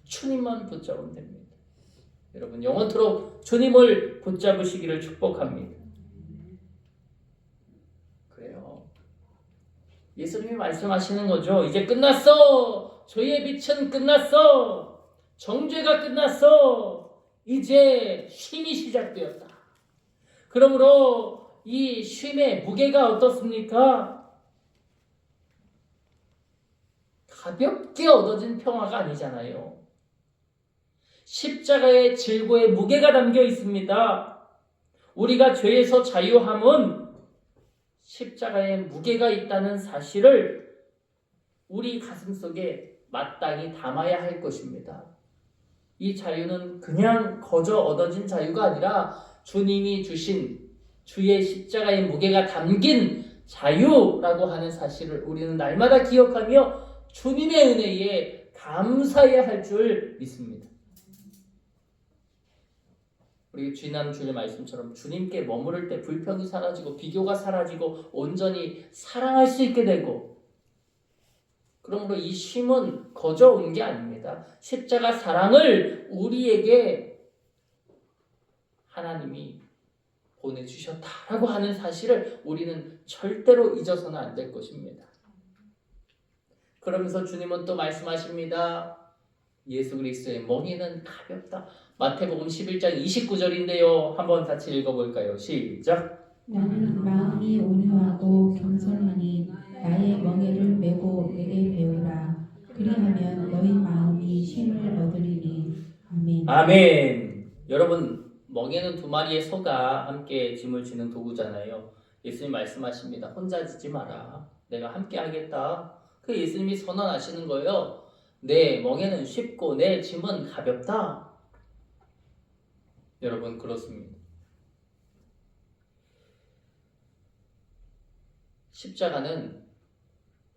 주님만 붙잡으면 됩니다. 여러분 영원토록 주님을 붙잡으시기를 축복합니다. 그래요. 예수님이 말씀하시는 거죠. 이제 끝났어. 죄의 빛은 끝났어. 정죄가 끝났어. 이제 쉼이 시작되었다. 그러므로 이 쉼의 무게가 어떻습니까? 가볍게 얻어진 평화가 아니잖아요. 십자가의 질고의 무게가 담겨 있습니다. 우리가 죄에서 자유함은 십자가에 무게가 있다는 사실을 우리 가슴속에 마땅히 담아야 할 것입니다. 이 자유는 그냥 거저 얻어진 자유가 아니라 주님이 주신 주의 십자가의 무게가 담긴 자유라고 하는 사실을 우리는 날마다 기억하며 주님의 은혜에 감사해야 할 줄 믿습니다. 우리 지난 주일 말씀처럼 주님께 머무를 때 불평이 사라지고 비교가 사라지고 온전히 사랑할 수 있게 되고, 그러므로 이 쉼은 거저 온 게 아닙니다. 십자가 사랑을 우리에게 하나님이 보내주셨다라고 하는 사실을 우리는 절대로 잊어서는 안 될 것입니다. 그러면서 주님은 또 말씀하십니다. 예수 그리스도의 멍에는 가볍다. 마태복음 11장 29절인데요. 한번 같이 읽어볼까요? 시작. 나는 마음이 온유하고 겸손하니 나의 멍에를 메고 내게 배우라. 그리하면 너희 마음이 쉼을 얻으리니. 아멘. 아멘. 여러분, 멍에는 두 마리의 소가 함께 짐을 지는 도구잖아요. 예수님 말씀하십니다. 혼자 지지 마라. 내가 함께 하겠다. 그 예수님이 선언하시는 거예요. 내 멍에는 쉽고 내 짐은 가볍다. 여러분, 그렇습니다. 십자가는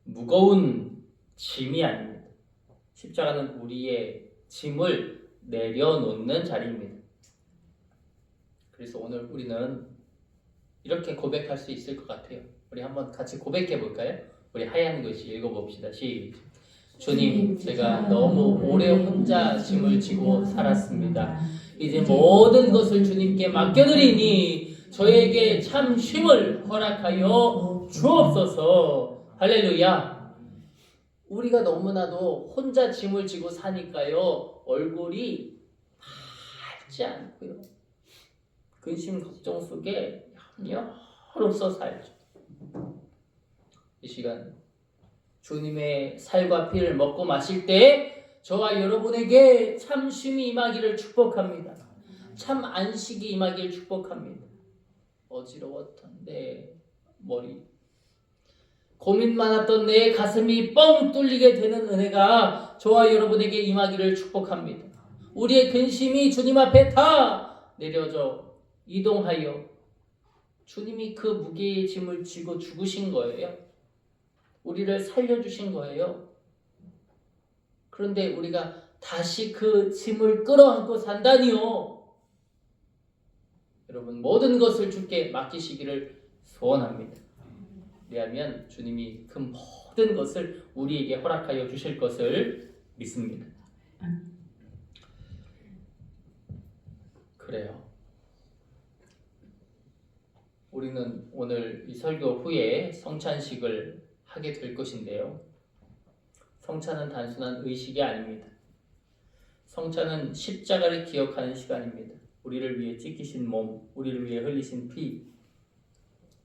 무거운 짐이 아닙니다. 십자가는 우리의 짐을 내려놓는 자리입니다. 그래서 오늘 우리는 이렇게 고백할 수 있을 것 같아요. 우리 한번 같이 고백해 볼까요? 우리 하얀 글씨 읽어봅시다. 시작. 주님, 제가 너무 오래 혼자 짐을 지고 살았습니다. 이제 모든 것을 주님께 맡겨드리니 저에게 참 쉼을 허락하여 주옵소서. 할렐루야. 우리가 너무나도 혼자 짐을 지고 사니까요, 얼굴이 밝지 않고요, 근심 걱정 속에 염려로서 살죠. 이 시간 주님의 살과 피를 먹고 마실 때 저와 여러분에게 참 쉼이 임하기를 축복합니다. 참 안식이 임하기를 축복합니다. 어지러웠던 내 머리, 고민 많았던 내 가슴이 뻥 뚫리게 되는 은혜가 저와 여러분에게 임하기를 축복합니다. 우리의 근심이 주님 앞에 다 내려져 이동하여 주님이 그 무게의 짐을 지고 죽으신 거예요. 우리를 살려주신 거예요. 그런데 우리가 다시 그 짐을 끌어안고 산다니요. 여러분, 모든 것을 주께 맡기시기를 소원합니다. 왜냐하면 주님이 그 모든 것을 우리에게 허락하여 주실 것을 믿습니다. 그래요. 우리는 오늘 이 설교 후에 성찬식을 하게 될 것인데요. 성찬은 단순한 의식이 아닙니다. 성찬은 십자가를 기억하는 시간입니다. 우리를 위해 찢기신 몸, 우리를 위해 흘리신 피,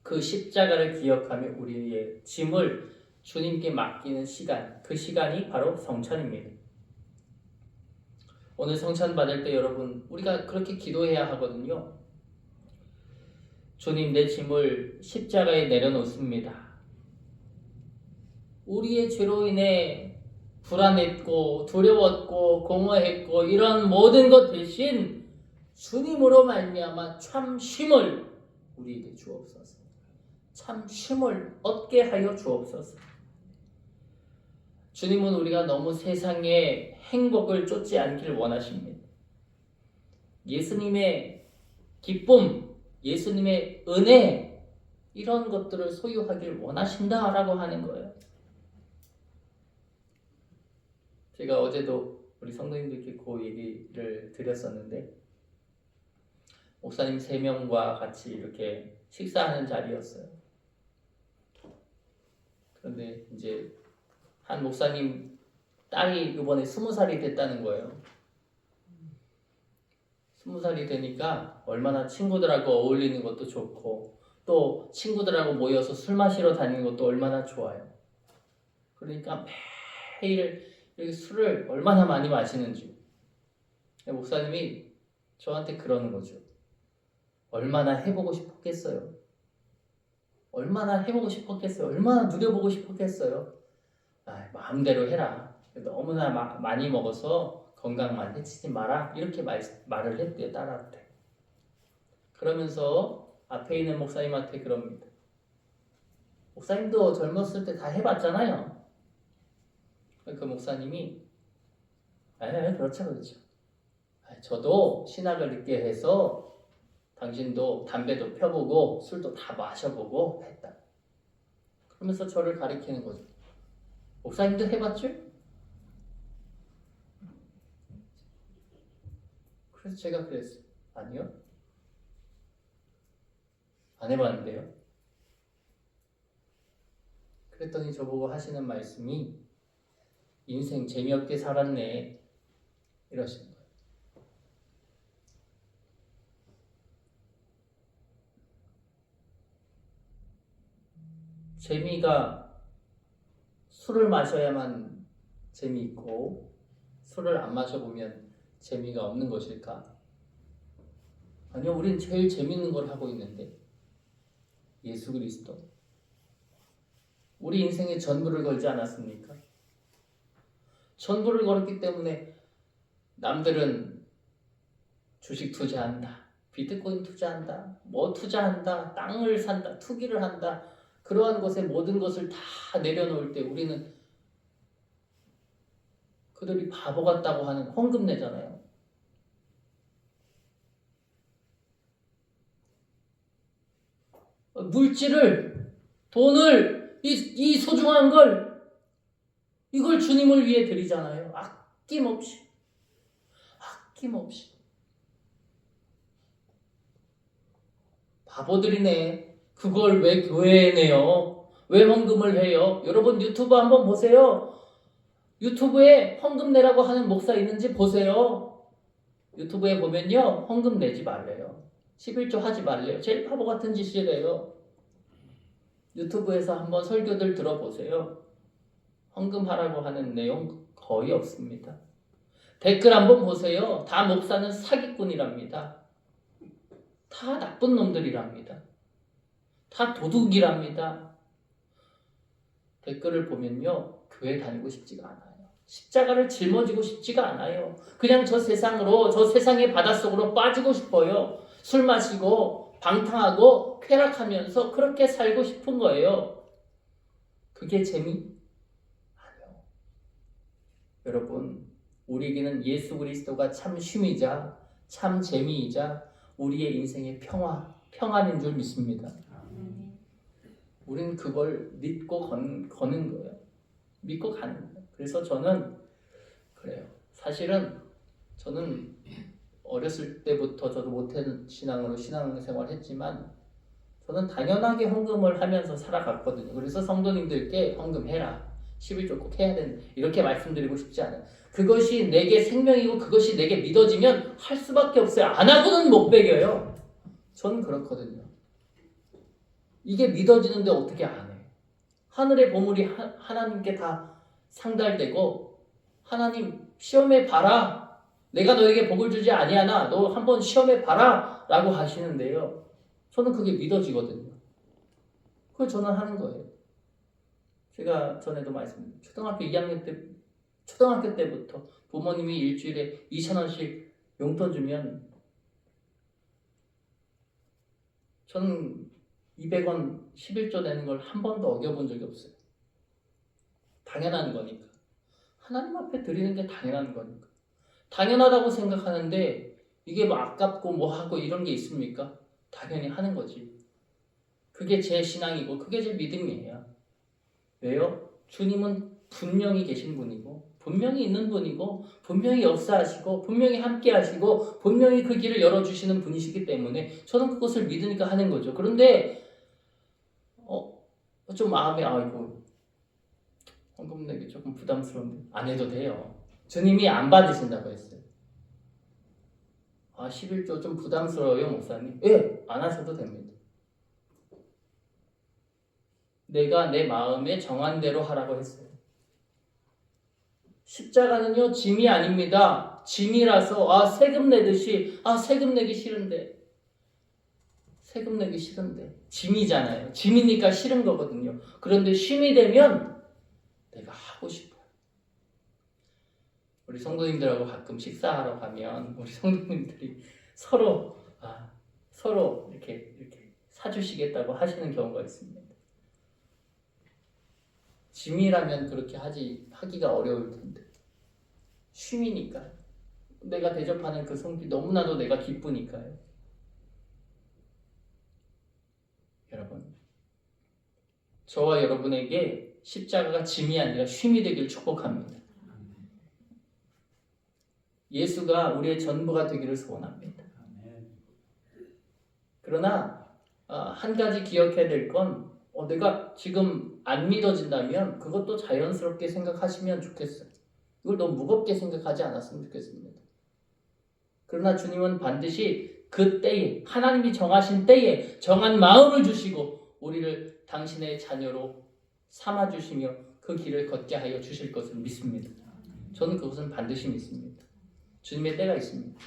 그 십자가를 기억하며 우리의 짐을 주님께 맡기는 시간, 그 시간이 바로 성찬입니다. 오늘 성찬 받을 때 여러분, 우리가 그렇게 기도해야 하거든요. 주님, 내 짐을 십자가에 내려놓습니다. 우리의 죄로 인해 불안했고 두려웠고 공허했고 이런 모든 것 대신 주님으로 말미암아 참 쉼을 우리에게 주옵소서. 참 쉼을 얻게 하여 주옵소서. 주님은 우리가 너무 세상의 행복을 쫓지 않기를 원하십니다. 예수님의 기쁨, 예수님의 은혜, 이런 것들을 소유하길 원하신다라고 하는 거예요. 제가 어제도 우리 성도님들께 그 얘기를 드렸었는데, 목사님 3명과 같이 이렇게 식사하는 자리였어요. 그런데 이제 한 목사님 딸이 이번에 20살이 됐다는 거예요. 20살이 되니까 얼마나 친구들하고 어울리는 것도 좋고 또 친구들하고 모여서 술 마시러 다니는 것도 얼마나 좋아요. 그러니까 매일 이렇게 술을 얼마나 많이 마시는지. 목사님이 저한테 그러는 거죠. 얼마나 해보고 싶었겠어요. 얼마나 해보고 싶었겠어요. 얼마나 누려보고 싶었겠어요. 마음대로 해라. 너무나 많이 먹어서 건강만 해치지 마라. 이렇게 말을 했대요, 딸한테. 그러면서 앞에 있는 목사님한테 그럽니다. 목사님도 젊었을 때 다 해봤잖아요. 그 목사님이 그렇죠. 저도 신학을 늦게 해서 당신도 담배도 펴보고 술도 다 마셔보고 했다. 그러면서 저를 가리키는 거죠. 목사님도 해봤죠? 그래서 제가 그랬어요. 아니요. 안 해봤는데요. 그랬더니 저보고 하시는 말씀이 인생 재미없게 살았네 이러시는 거예요. 재미가 술을 마셔야만 재미있고 술을 안 마셔보면 재미가 없는 것일까? 아니요, 우린 제일 재미있는 걸 하고 있는데 예수 그리스도. 우리 인생에 전부를 걸지 않았습니까? 전부를 걸었기 때문에 남들은 주식 투자한다, 비트코인 투자한다, 뭐 투자한다, 땅을 산다, 투기를 한다. 그러한 것에 모든 것을 다 내려놓을 때 우리는 그들이 바보 같다고 하는 헌금 내잖아요. 물질을, 돈을, 이 소중한 걸, 이걸 주님을 위해 드리잖아요. 아낌없이. 아낌없이. 바보들이네. 그걸 왜 교회에 내요? 왜 헌금을 해요? 여러분 유튜브 한번 보세요. 유튜브에 헌금 내라고 하는 목사 있는지 보세요. 유튜브에 보면요, 헌금 내지 말래요. 11조 하지 말래요. 제일 바보 같은 짓이래요. 유튜브에서 한번 설교들 들어보세요. 헌금하라고 하는 내용 거의 없습니다. 댓글 한번 보세요. 다 목사는 사기꾼이랍니다. 다 나쁜 놈들이랍니다. 다 도둑이랍니다. 댓글을 보면요, 교회 다니고 싶지가 않아요. 십자가를 짊어지고 싶지가 않아요. 그냥 저 세상으로, 저 세상의 바닷속으로 빠지고 싶어요. 술 마시고 방탕하고 쾌락하면서 그렇게 살고 싶은 거예요. 그게 재미? 아니요. 여러분, 우리에게는 예수 그리스도가 참 쉼이자 참 재미이자 우리의 인생의 평안인 줄 믿습니다. 우리는 그걸 믿고 거는 거예요. 믿고 가는 거예요. 그래서 저는 그래요. 사실은 저는 어렸을 때부터 저도 모태는 신앙으로 신앙생활을 했지만 저는 당연하게 헌금을 하면서 살아갔거든요. 그래서 성도님들께 헌금해라. 11조 꼭 해야 된다. 이렇게 말씀드리고 싶지 않아요. 그것이 내게 생명이고 그것이 내게 믿어지면 할 수밖에 없어요. 안 하고는 못 배겨요. 저는 그렇거든요. 이게 믿어지는데 어떻게 안 해? 하늘의 보물이 하나님께 다 상달되고 하나님 시험해 봐라. 내가 너에게 복을 주지 아니하나 너 한번 시험해 봐라 라고 하시는데요. 저는 그게 믿어지거든요. 그걸 저는 하는 거예요. 제가 전에도 말씀드렸죠. 초등학교 때부터 부모님이 일주일에 2,000원씩 용돈 주면 저는 200원 11조 되는 걸 한 번도 어겨본 적이 없어요. 당연한 거니까. 하나님 앞에 드리는 게 당연한 거니까. 당연하다고 생각하는데 이게 뭐 아깝고 뭐 하고 이런 게 있습니까? 당연히 하는 거지. 그게 제 신앙이고 그게 제 믿음이에요. 왜요? 주님은 분명히 계신 분이고 분명히 있는 분이고 분명히 역사하시고 분명히 함께 하시고 분명히 그 길을 열어주시는 분이시기 때문에 저는 그것을 믿으니까 하는 거죠. 그런데 좀 마음에 아이고 헌금 내기 조금 부담스러운데 안 해도 돼요. 주님이 안 받으신다고 했어요. 11조 좀 부담스러워요 목사님. 예, 안 하셔도 됩니다. 내가 내 마음에 정한 대로 하라고 했어요. 십자가는요 짐이 아닙니다. 짐이라서 세금 내듯이 세금 내기 싫은데 짐이잖아요. 짐이니까 싫은 거거든요. 그런데 쉼이 되면 내가 하고 싶어요. 우리 성도님들하고 가끔 식사하러 가면 우리 성도님들이 서로 이렇게 사주시겠다고 하시는 경우가 있습니다. 짐이라면 그렇게 하기가 어려울 텐데 쉼이니까 내가 대접하는 그 손길 너무나도 내가 기쁘니까요. 여러분, 저와 여러분에게 십자가가 짐이 아니라 쉼이 되길 축복합니다. 예수가 우리의 전부가 되기를 소원합니다. 그러나 한 가지 기억해야 될 건 내가 지금 안 믿어진다면 그것도 자연스럽게 생각하시면 좋겠어요. 이걸 너무 무겁게 생각하지 않았으면 좋겠습니다. 그러나 주님은 반드시 그 때에 하나님이 정하신 때에 정한 마음을 주시고 우리를 당신의 자녀로 삼아주시며 그 길을 걷게 하여 주실 것을 믿습니다. 저는 그것은 반드시 믿습니다. 주님의 때가 있습니다.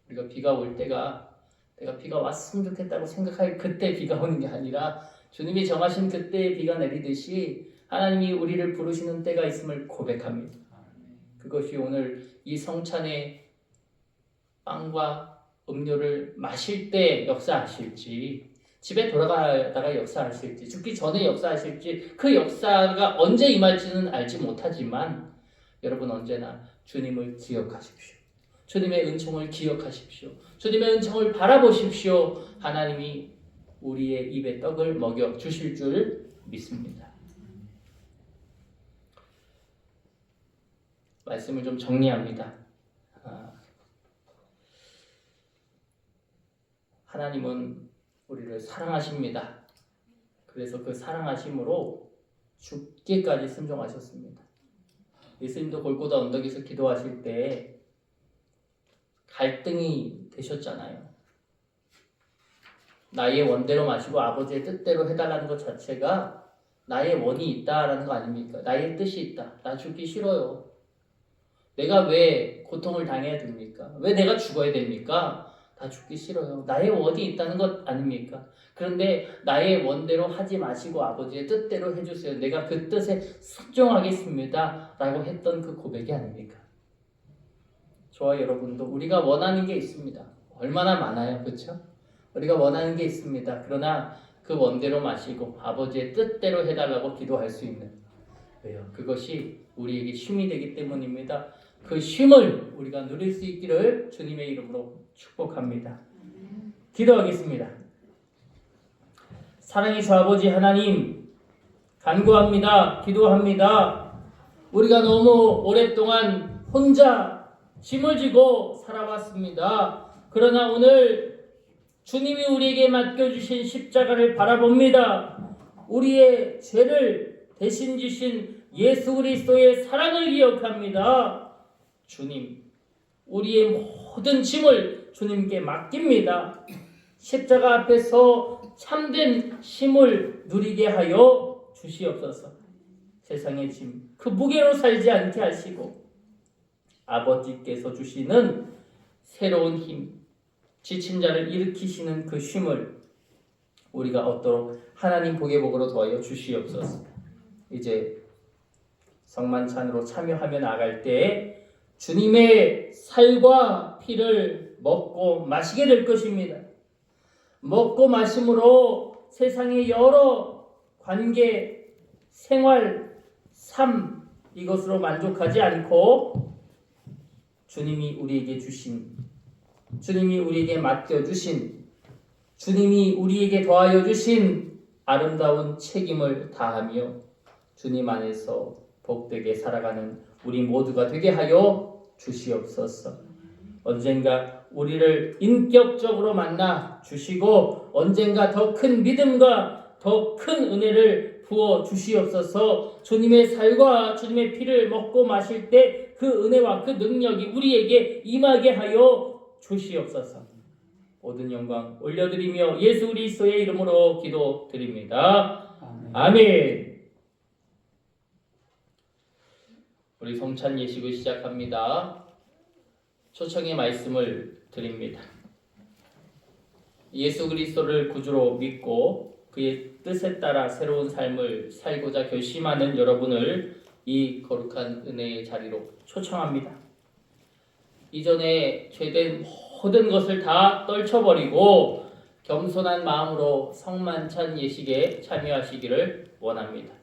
우리가 비가 올 때가 내가 비가 왔으면 좋겠다고 생각할 그때 비가 오는 게 아니라 주님이 정하신 그때에 비가 내리듯이 하나님이 우리를 부르시는 때가 있음을 고백합니다. 그것이 오늘 이 성찬의 빵과 음료를 마실 때 역사하실지 집에 돌아가다가 역사하실지, 죽기 전에 역사하실지, 그 역사가 언제 임할지는 알지 못하지만 여러분 언제나 주님을 기억하십시오. 주님의 은총을 기억하십시오. 주님의 은총을 바라보십시오. 하나님이 우리의 입에 떡을 먹여 주실 줄 믿습니다. 말씀을 좀 정리합니다. 하나님은 우리를 사랑하십니다. 그래서 그 사랑하심으로 죽기까지 순종하셨습니다. 예수님도 골고다 언덕에서 기도하실 때 갈등이 되셨잖아요. 나의 원대로 마시고 아버지의 뜻대로 해달라는 것 자체가 나의 원이 있다라는 거 아닙니까? 나의 뜻이 있다. 나 죽기 싫어요. 내가 왜 고통을 당해야 됩니까? 왜 내가 죽어야 됩니까? 다 죽기 싫어요. 나의 원이 있다는 것 아닙니까? 그런데 나의 원대로 하지 마시고 아버지의 뜻대로 해주세요. 내가 그 뜻에 순종하겠습니다. 라고 했던 그 고백이 아닙니까? 저와 여러분도 우리가 원하는 게 있습니다. 얼마나 많아요. 그렇죠? 우리가 원하는 게 있습니다. 그러나 그 원대로 마시고 아버지의 뜻대로 해달라고 기도할 수 있는, 왜요? 그것이 우리에게 쉼이 되기 때문입니다. 그 쉼을 우리가 누릴 수 있기를 주님의 이름으로 축복합니다. 기도하겠습니다. 사랑의 주 아버지 하나님, 간구합니다. 기도합니다. 우리가 너무 오랫동안 혼자 짐을 지고 살아왔습니다. 그러나 오늘 주님이 우리에게 맡겨주신 십자가를 바라봅니다. 우리의 죄를 대신 지신 예수 그리스도의 사랑을 기억합니다. 주님, 우리의 모든 짐을 주님께 맡깁니다. 십자가 앞에서 참된 쉼을 누리게 하여 주시옵소서. 세상의 짐, 그 무게로 살지 않게 하시고 아버지께서 주시는 새로운 힘, 지친 자를 일으키시는 그 쉼을 우리가 얻도록 하나님 복의 복으로 도와여 주시옵소서. 이제 성만찬으로 참여하며 나갈 때 주님의 살과 피를 먹고 마시게 될 것입니다. 먹고 마심으로 세상의 여러 관계, 생활, 삶, 이것으로 만족하지 않고 주님이 우리에게 주신, 주님이 우리에게 맡겨주신, 주님이 우리에게 더하여 주신 아름다운 책임을 다하며 주님 안에서 복되게 살아가는 우리 모두가 되게 하여 주시옵소서. 언젠가 우리를 인격적으로 만나 주시고 언젠가 더 큰 믿음과 더 큰 은혜를 부어 주시옵소서. 주님의 살과 주님의 피를 먹고 마실 때 그 은혜와 그 능력이 우리에게 임하게 하여 주시옵소서. 모든 영광 올려드리며 예수 그리스도의 이름으로 기도드립니다. 아멘. 우리 성찬 예식을 시작합니다. 초청의 말씀을 드립니다. 예수 그리스도를 구주로 믿고 그의 뜻에 따라 새로운 삶을 살고자 결심하는 여러분을 이 거룩한 은혜의 자리로 초청합니다. 이전에 죄된 모든 것을 다 떨쳐버리고 겸손한 마음으로 성만찬 예식에 참여하시기를 원합니다.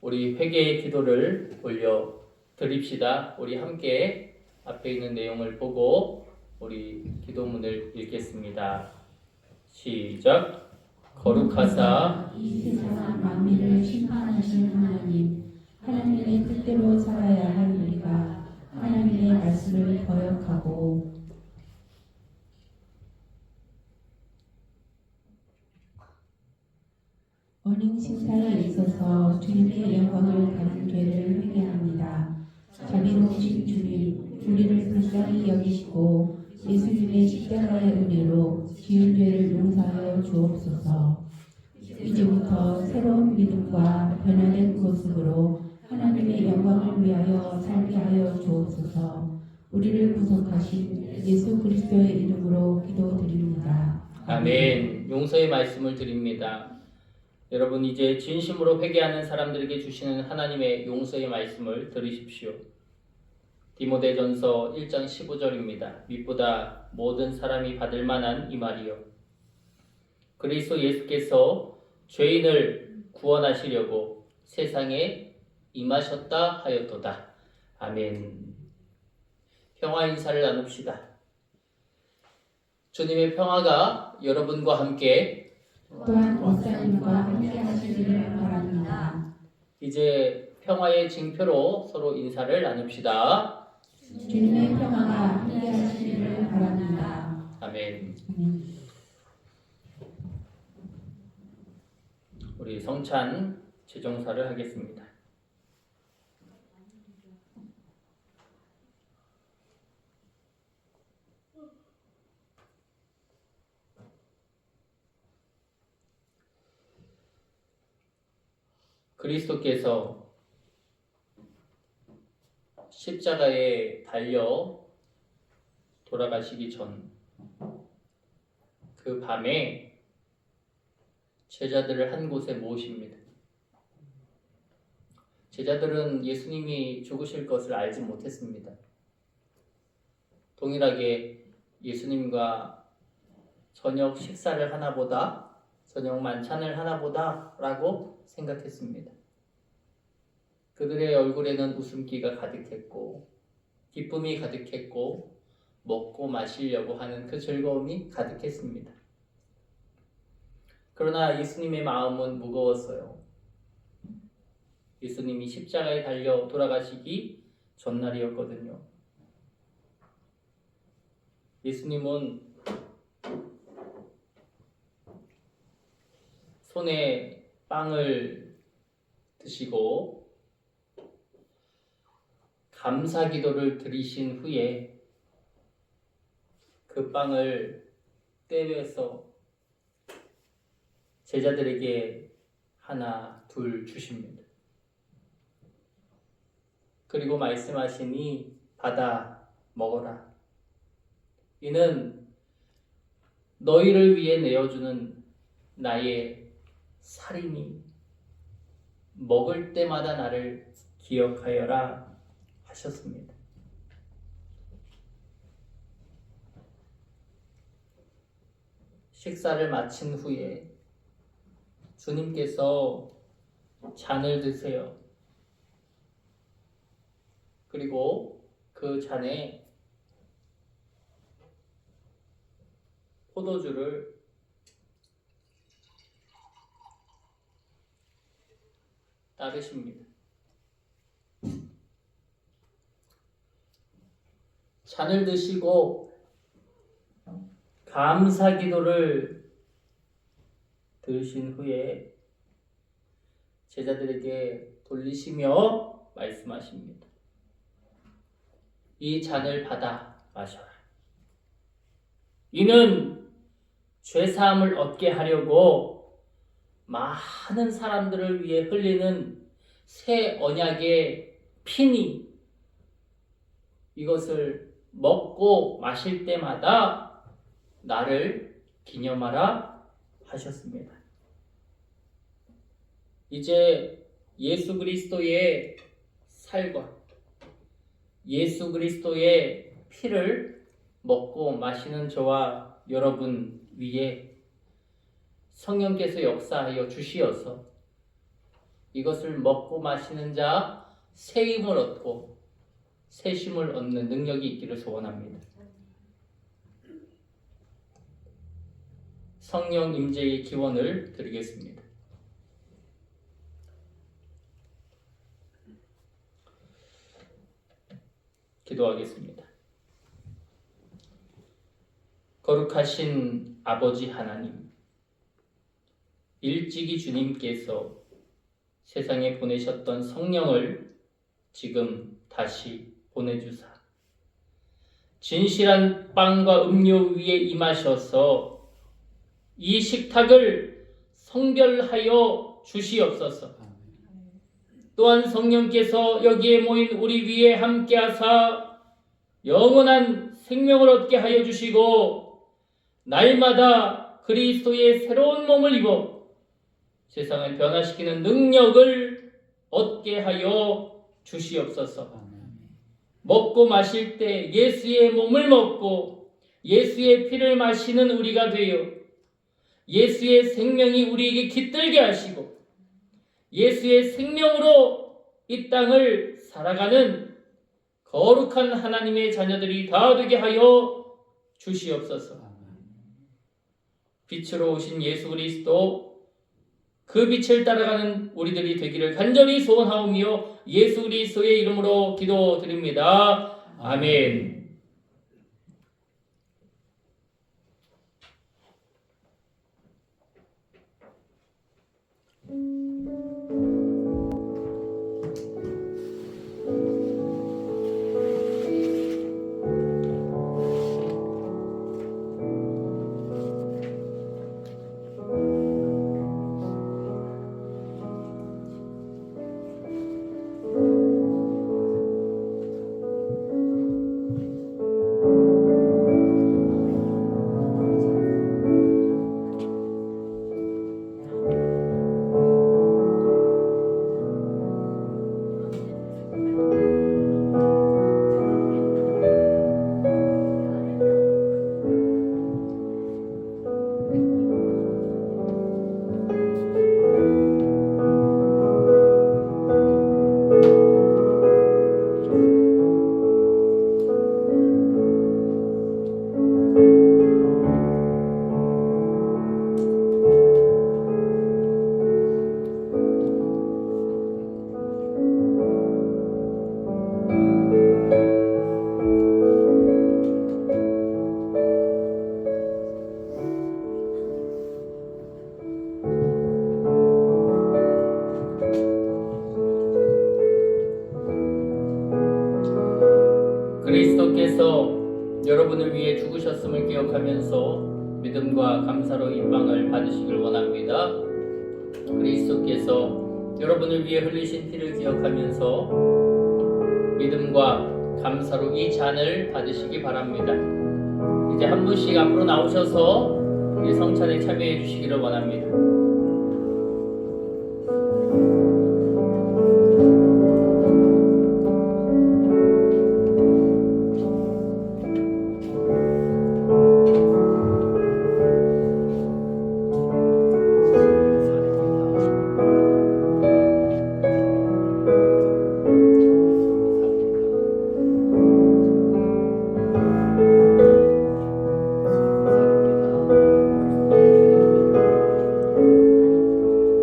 우리 회개의 기도를 올려 드립시다. 우리 함께 앞에 있는 내용을 보고 우리 기도문을 읽겠습니다. 시작. 거룩하사 이 세상 만민을 심판하신 하나님, 하나님의 뜻대로 살아야 할 우리가 하나님의 말씀을 거역하고 언행 신사에 있어서 주님의 영광을 가진 죄를 회개합니다. 자비로우신 주님, 우리를 불쌍히 여기시고 예수님의 십자가의 은혜로 지은 죄를 용서하여 주옵소서. 이제부터 새로운 믿음과 변화된 모습으로 하나님의 영광을 위하여 살게 하여 주옵소서. 우리를 구속하신 예수 그리스도의 이름으로 기도드립니다. 아멘. 용서의 말씀을 드립니다. 여러분 이제 진심으로 회개하는 사람들에게 주시는 하나님의 용서의 말씀을 들으십시오. 디모데전서 1장 15절입니다. 밑보다 모든 사람이 받을 만한 이 말이요 그리스도 예수께서 죄인을 구원하시려고 세상에 임하셨다 하였도다. 아멘. 평화 인사를 나눕시다. 주님의 평화가 여러분과 함께 또한 목사님과 함께 하시기를 바랍니다. 이제 평화의 징표로 서로 인사를 나눕시다. 주님의 평화가 함께 하시기를 바랍니다. 아멘. 아멘. 우리 성찬 제정사를 하겠습니다. 그리스도께서 십자가에 달려 돌아가시기 전 그 밤에 제자들을 한 곳에 모으십니다. 제자들은 예수님이 죽으실 것을 알지 못했습니다. 동일하게 예수님과 저녁 식사를 하나보다, 저녁 만찬을 하나보다 라고 생각했습니다. 그들의 얼굴에는 웃음기가 가득했고 기쁨이 가득했고 먹고 마시려고 하는 그 즐거움이 가득했습니다. 그러나 예수님의 마음은 무거웠어요. 예수님이 십자가에 달려 돌아가시기 전날이었거든요. 예수님은 손에 빵을 드시고 감사 기도를 드리신 후에 그 빵을 떼내서 제자들에게 하나, 둘 주십니다. 그리고 말씀하시니 받아 먹어라. 이는 너희를 위해 내어주는 나의 살이니 먹을 때마다 나를 기억하여라 하셨습니다. 식사를 마친 후에 주님께서 잔을 드세요. 그리고 그 잔에 포도주를 따르십니다. 잔을 드시고 감사 기도를 들으신 후에 제자들에게 돌리시며 말씀하십니다. 이 잔을 받아 마셔라. 이는 죄사함을 얻게 하려고 많은 사람들을 위해 흘리는 새 언약의 피니, 이것을 먹고 마실 때마다 나를 기념하라 하셨습니다. 이제 예수 그리스도의 살과 예수 그리스도의 피를 먹고 마시는 저와 여러분 위에 성령께서 역사하여 주시어서 이것을 먹고 마시는 자 새 힘을 얻고 새 힘을 얻는 능력이 있기를 소원합니다. 성령 임재의 기원을 드리겠습니다. 기도하겠습니다. 거룩하신 아버지 하나님, 일찍이 주님께서 세상에 보내셨던 성령을 지금 다시 보내주사 진실한 빵과 음료 위에 임하셔서 이 식탁을 성결하여 주시옵소서. 또한 성령께서 여기에 모인 우리 위에 함께하사 영원한 생명을 얻게 하여 주시고 날마다 그리스도의 새로운 몸을 입어 세상을 변화시키는 능력을 얻게 하여 주시옵소서. 먹고 마실 때 예수의 몸을 먹고 예수의 피를 마시는 우리가 되어 예수의 생명이 우리에게 깃들게 하시고 예수의 생명으로 이 땅을 살아가는 거룩한 하나님의 자녀들이 다 되게 하여 주시옵소서. 빛으로 오신 예수 그리스도 그 빛을 따라가는 우리들이 되기를 간절히 소원하오며 예수 그리스도의 이름으로 기도드립니다. 아멘. 그리스도께서 여러분을 위해 죽으셨음을 기억하면서 믿음과 감사로 이 빵을 받으시길 원합니다. 그리스도께서 여러분을 위해 흘리신 피를 기억하면서 믿음과 감사로 이 잔을 받으시기 바랍니다. 이제 한 분씩 앞으로 나오셔서 이 성찬에 참여해 주시기를 원합니다.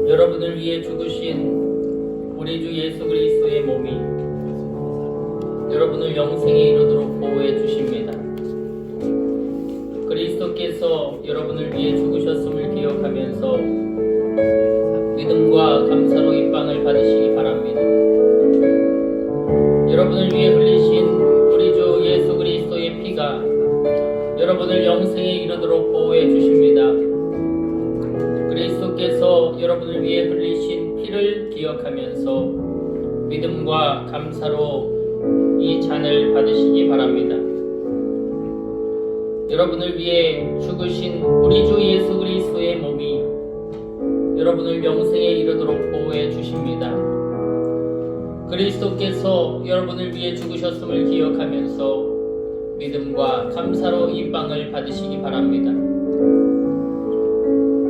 여러분을 위해 죽으신 우리 주 예수 그리스도의 몸이 여러분을 영생에 이르도록 보호해 주십니다. 그리스도께서 여러분을 위해 죽으셨음을 기억하면서 믿음과 감사로 이 빵을 받으시기 바랍니다. 여러분을 위해 흘리신 우리 주 예수 그리스도의 피가 여러분을 영생에 이르도록 보호해 주십니다. 그리스도께서 여러분을 위해 흘리신 피를 기억하면서 믿음과 감사로 이 잔을 받으시기 바랍니다. 여러분을 위해 죽으신 우리 주 예수 그리스도의 몸이 여러분을 영생에 이르도록 보호해 주십니다. 그리스도께서 여러분을 위해 죽으셨음을 기억하면서 믿음과 감사로 이 빵을 받으시기 바랍니다.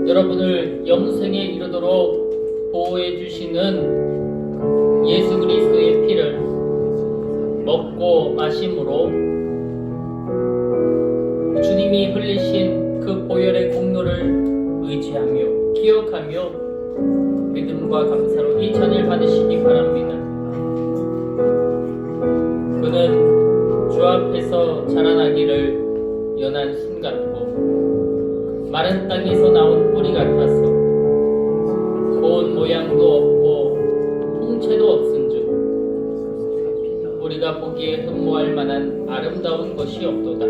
여러분을 영생에 이르도록 보호해 주시는 예수 그리스도의 피를 먹고 마심으로 주님이 흘리신 그 보혈의 공로를 의지하며 기억하며 믿음과 감사로 이 잔을 받으시기 바랍니다. 그는 주 앞에서 자라나기를 연한 순 같고 마른 땅에서 나온 뿌리 같아서 고운 모양도 없고 통채도 없은즉 우리가 보기에 흠모할 만한 아름다운 것이 없도다.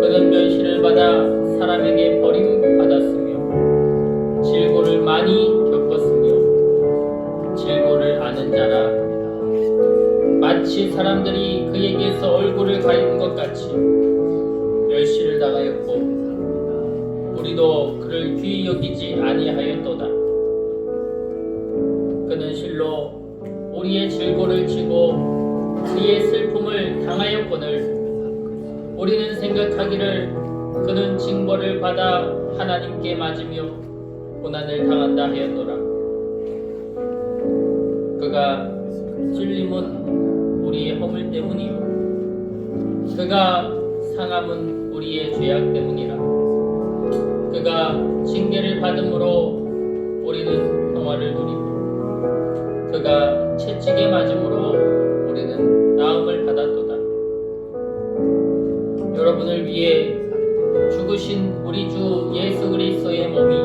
그는 멸시를 받아 사람에게 버림받았으며 질고를 많이 겪었으며 질고를 아는 자라. 마치 사람들이 그에게서 얼굴을 가리는 것 같이 멸시를 당하였고 우리도 그를 귀히 여기지 아니하였도다. 그는 실로 우리의 질고를 지고 우리의 슬픔을 당하였거늘 우리는 생각하기를 그는 징벌을 받아 하나님께 맞으며 고난을 당한다 하였노라. 그가 찔림은 우리의 허물 때문이요 그가 상함은 우리의 죄악 때문이라. 그가 징계를 받음으로 우리는 평화를 누리고 그가 채찍에 맞음으로 우리는 나음을 받았도다. 여러분을 위해 죽으신 우리 주 예수 그리스도의 몸이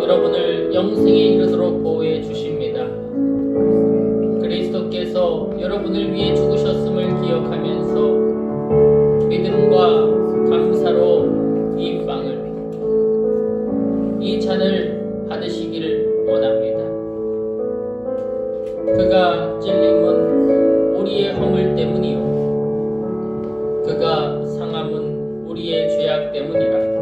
여러분을 영생에 이르도록 보호해 주십니다. 그리스도께서 여러분을 위해 죽으셨음을 기억하면서 믿음과 감사로 이 빵을 이 잔을 받으시기를 원합니다. 그가 찔림은 우리의 허물 때문이요 그가 상함은 우리의 죄악 때문이라.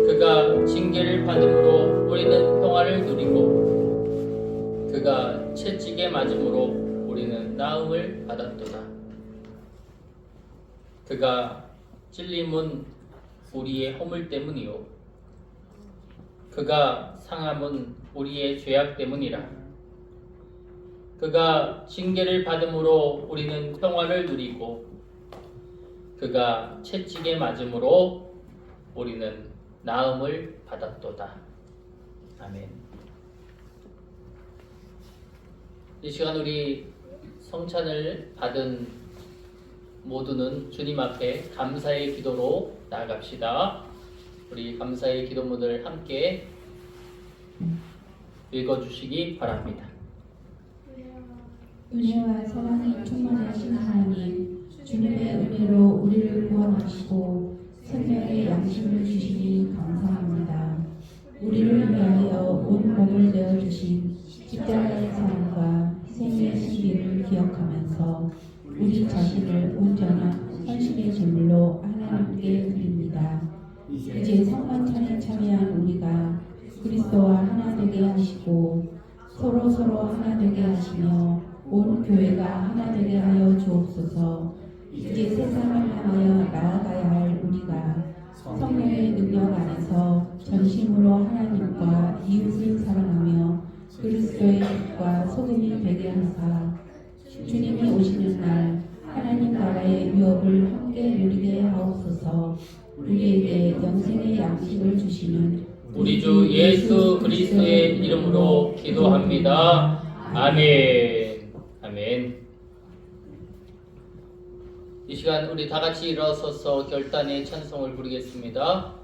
그가 징계를 받음으로 우리는 평화를 누리고 그가 채찍에 맞음으로 우리는 나음을 받았도다. 그가 찔림은 우리의 허물 때문이요 그가 상함은 우리의 죄악 때문이라. 그가 징계를 받음으로 우리는 평화를 누리고 그가 채찍에 맞음으로 우리는 나음을 받았도다. 아멘. 이 시간 우리 성찬을 받은 모두는 주님 앞에 감사의 기도로 나아갑시다. 우리 감사의 기도문을 함께 읽어주시기 바랍니다. 은혜와 사랑이 충만하신 하나님, 주님의 은혜로 우리를 구원하시고 생명의 양식을 주시니 감사합니다. 우리를 위하여 온 몸을 내어주신 십자가의 사랑과 희생의 신비를 기억하면서 우리 자신을 온전한 헌신의 제물로 하나님께 드립니다. 이제 성만찬에 참여한 우리가 그리스도와 하나 되게 하시고 서로 하나 되게 하시며 온 교회가 하나 되게 하여 주옵소서. 이제 세상을 향하여 나아가야 할 우리가 성령의 능력 안에서 전심으로 하나님과 이웃을 사랑하며 그리스도의 빛과 소금이 되게 하사 주님이 오시는 날 하나님 나라의 유업을 함께 누리게 하옵소서. 우리에게 영생의 양식을 주시는 우리 주 예수 그리스도의 이름으로 기도합니다. 아멘. 아멘. 이 시간 우리 다 같이 일어서서 결단의 찬송을 부르겠습니다.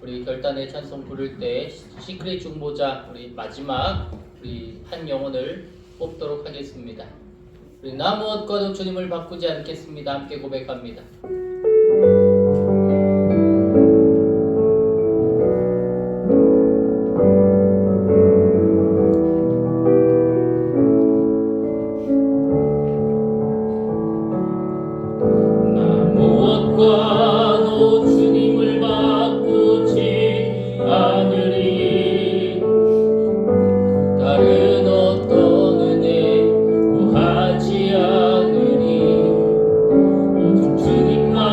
우리 결단의 찬송 부를 때 시크릿 중보자 우리 마지막 우리 한 영혼을 뽑도록 하겠습니다. 우리 나 무엇과도 주님을 바꾸지 않겠습니다. 함께 고백합니다. 주님만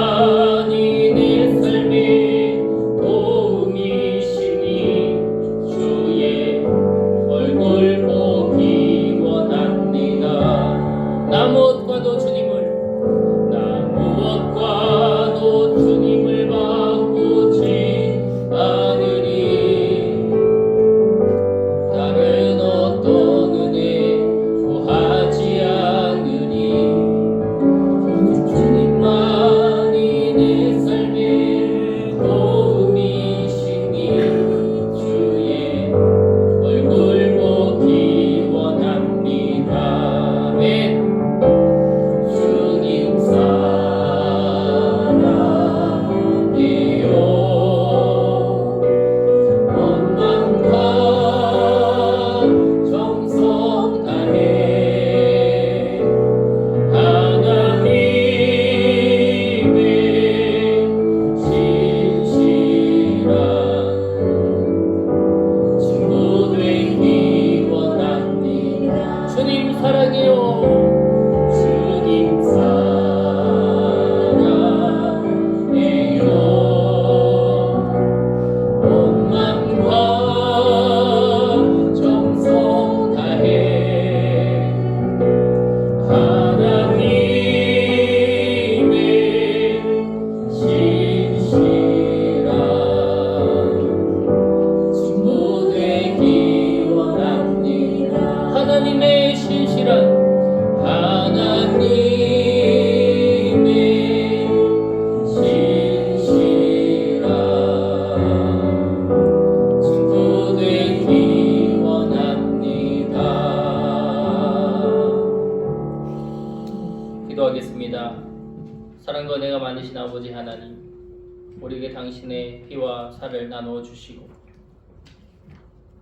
우리에게 당신의 피와 살을 나누어 주시고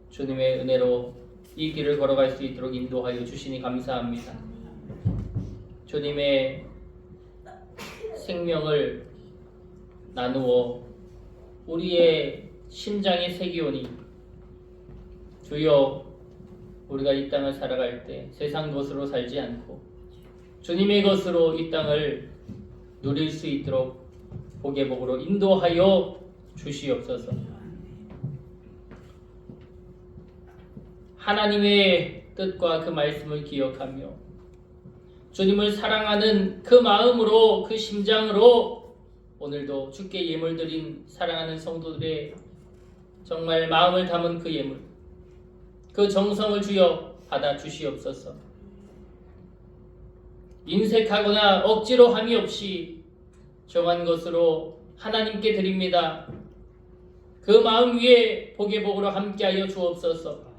주님의 은혜로 이 길을 걸어갈 수 있도록 인도하여 주시니 감사합니다. 주님의 생명을 나누어 우리의 심장에 새기오니 주여, 우리가 이 땅을 살아갈 때 세상 것으로 살지 않고 주님의 것으로 이 땅을 누릴 수 있도록 복의 복으로 인도하여 주시옵소서. 하나님의 뜻과 그 말씀을 기억하며 주님을 사랑하는 그 마음으로, 그 심장으로 오늘도 주께 예물 드린 사랑하는 성도들의 정말 마음을 담은 그 예물, 그 정성을 주여 받아 주시옵소서. 인색하거나 억지로 함이 없이 정한 것으로 하나님께 드립니다. 그 마음 위에 복의 복으로 함께하여 주옵소서.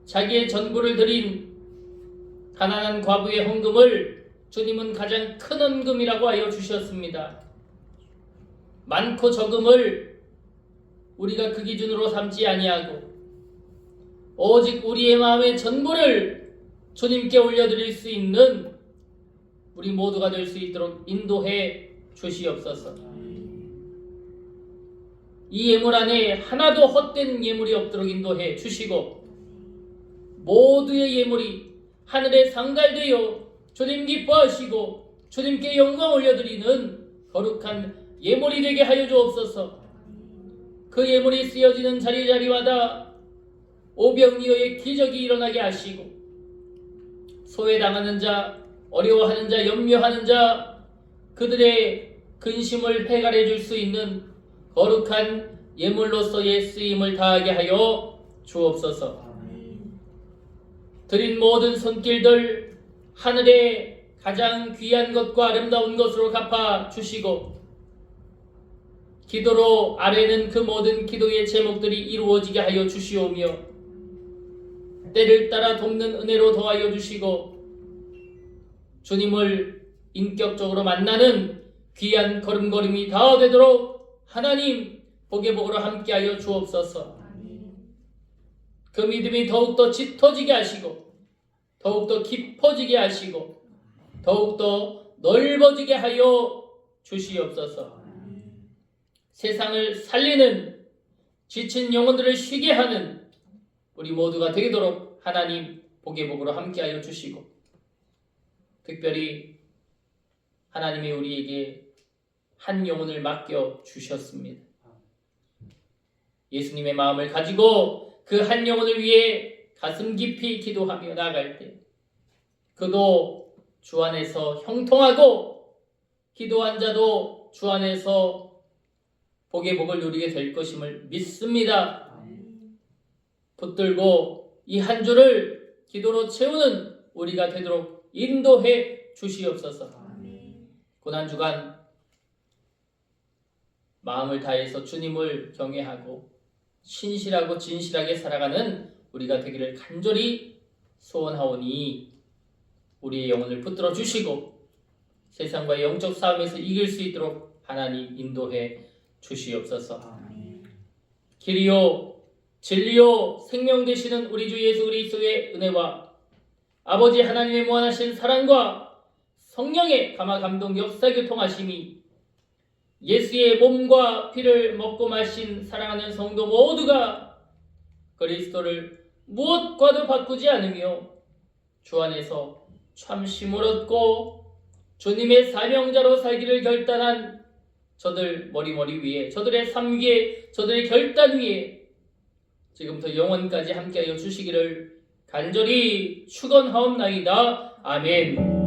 자기의 전부를 드린 가난한 과부의 헌금을 주님은 가장 큰 헌금이라고 하여 주셨습니다. 많고 적음을 우리가 그 기준으로 삼지 아니하고 오직 우리의 마음의 전부를 주님께 올려드릴 수 있는 우리 모두가 될 수 있도록 인도해 주시옵소서. 이 예물 안에 하나도 헛된 예물이 없도록 인도해 주시고 모두의 예물이 하늘에 상달되어 주님 기뻐하시고 주님께 영광 올려드리는 거룩한 예물이 되게 하여 주옵소서. 그 예물이 쓰여지는 자리자리마다 오병이어의 기적이 일어나게 하시고 소외당하는 자, 어려워하는 자, 염려하는 자, 그들의 근심을 해결해 줄 수 있는 거룩한 예물로서의 쓰임을 다하게 하여 주옵소서. 드린 모든 손길들 하늘의 가장 귀한 것과 아름다운 것으로 갚아 주시고 기도로 아뢰는 그 모든 기도의 제목들이 이루어지게 하여 주시오며 때를 따라 돕는 은혜로 더하여 주시고 주님을 인격적으로 만나는 귀한 걸음걸음이 다 되도록 하나님 복의 복으로 함께하여 주옵소서. 그 믿음이 더욱더 짙어지게 하시고 더욱더 깊어지게 하시고 더욱더 넓어지게 하여 주시옵소서. 세상을 살리는 지친 영혼들을 쉬게 하는 우리 모두가 되도록 하나님 복의 복으로 함께하여 주시고 특별히 하나님이 우리에게 한 영혼을 맡겨 주셨습니다. 예수님의 마음을 가지고 그 한 영혼을 위해 가슴 깊이 기도하며 나아갈 때 그도 주 안에서 형통하고 기도한 자도 주 안에서 복의 복을 누리게 될 것임을 믿습니다. 붙들고 이 한 주를 기도로 채우는 우리가 되도록 인도해 주시옵소서. 고난주간 마음을 다해서 주님을 경외하고 신실하고 진실하게 살아가는 우리가 되기를 간절히 소원하오니 우리의 영혼을 붙들어 주시고 세상과의 영적 싸움에서 이길 수 있도록 하나님 인도해 주시옵소서. 길이요 진리요 생명 되시는 우리 주 예수 그리스도의 은혜와 아버지 하나님의 무한하신 사랑과 성령의 감화 감동 역사 교통하심이 예수의 몸과 피를 먹고 마신 사랑하는 성도 모두가 그리스도를 무엇과도 바꾸지 않으며 주 안에서 참심을 얻고 주님의 사명자로 살기를 결단한 저들 머리머리 위에 저들의 삶 위에 저들의 결단 위에 지금부터 영원까지 함께하여 주시기를 간절히 축원하옵나이다. 아멘.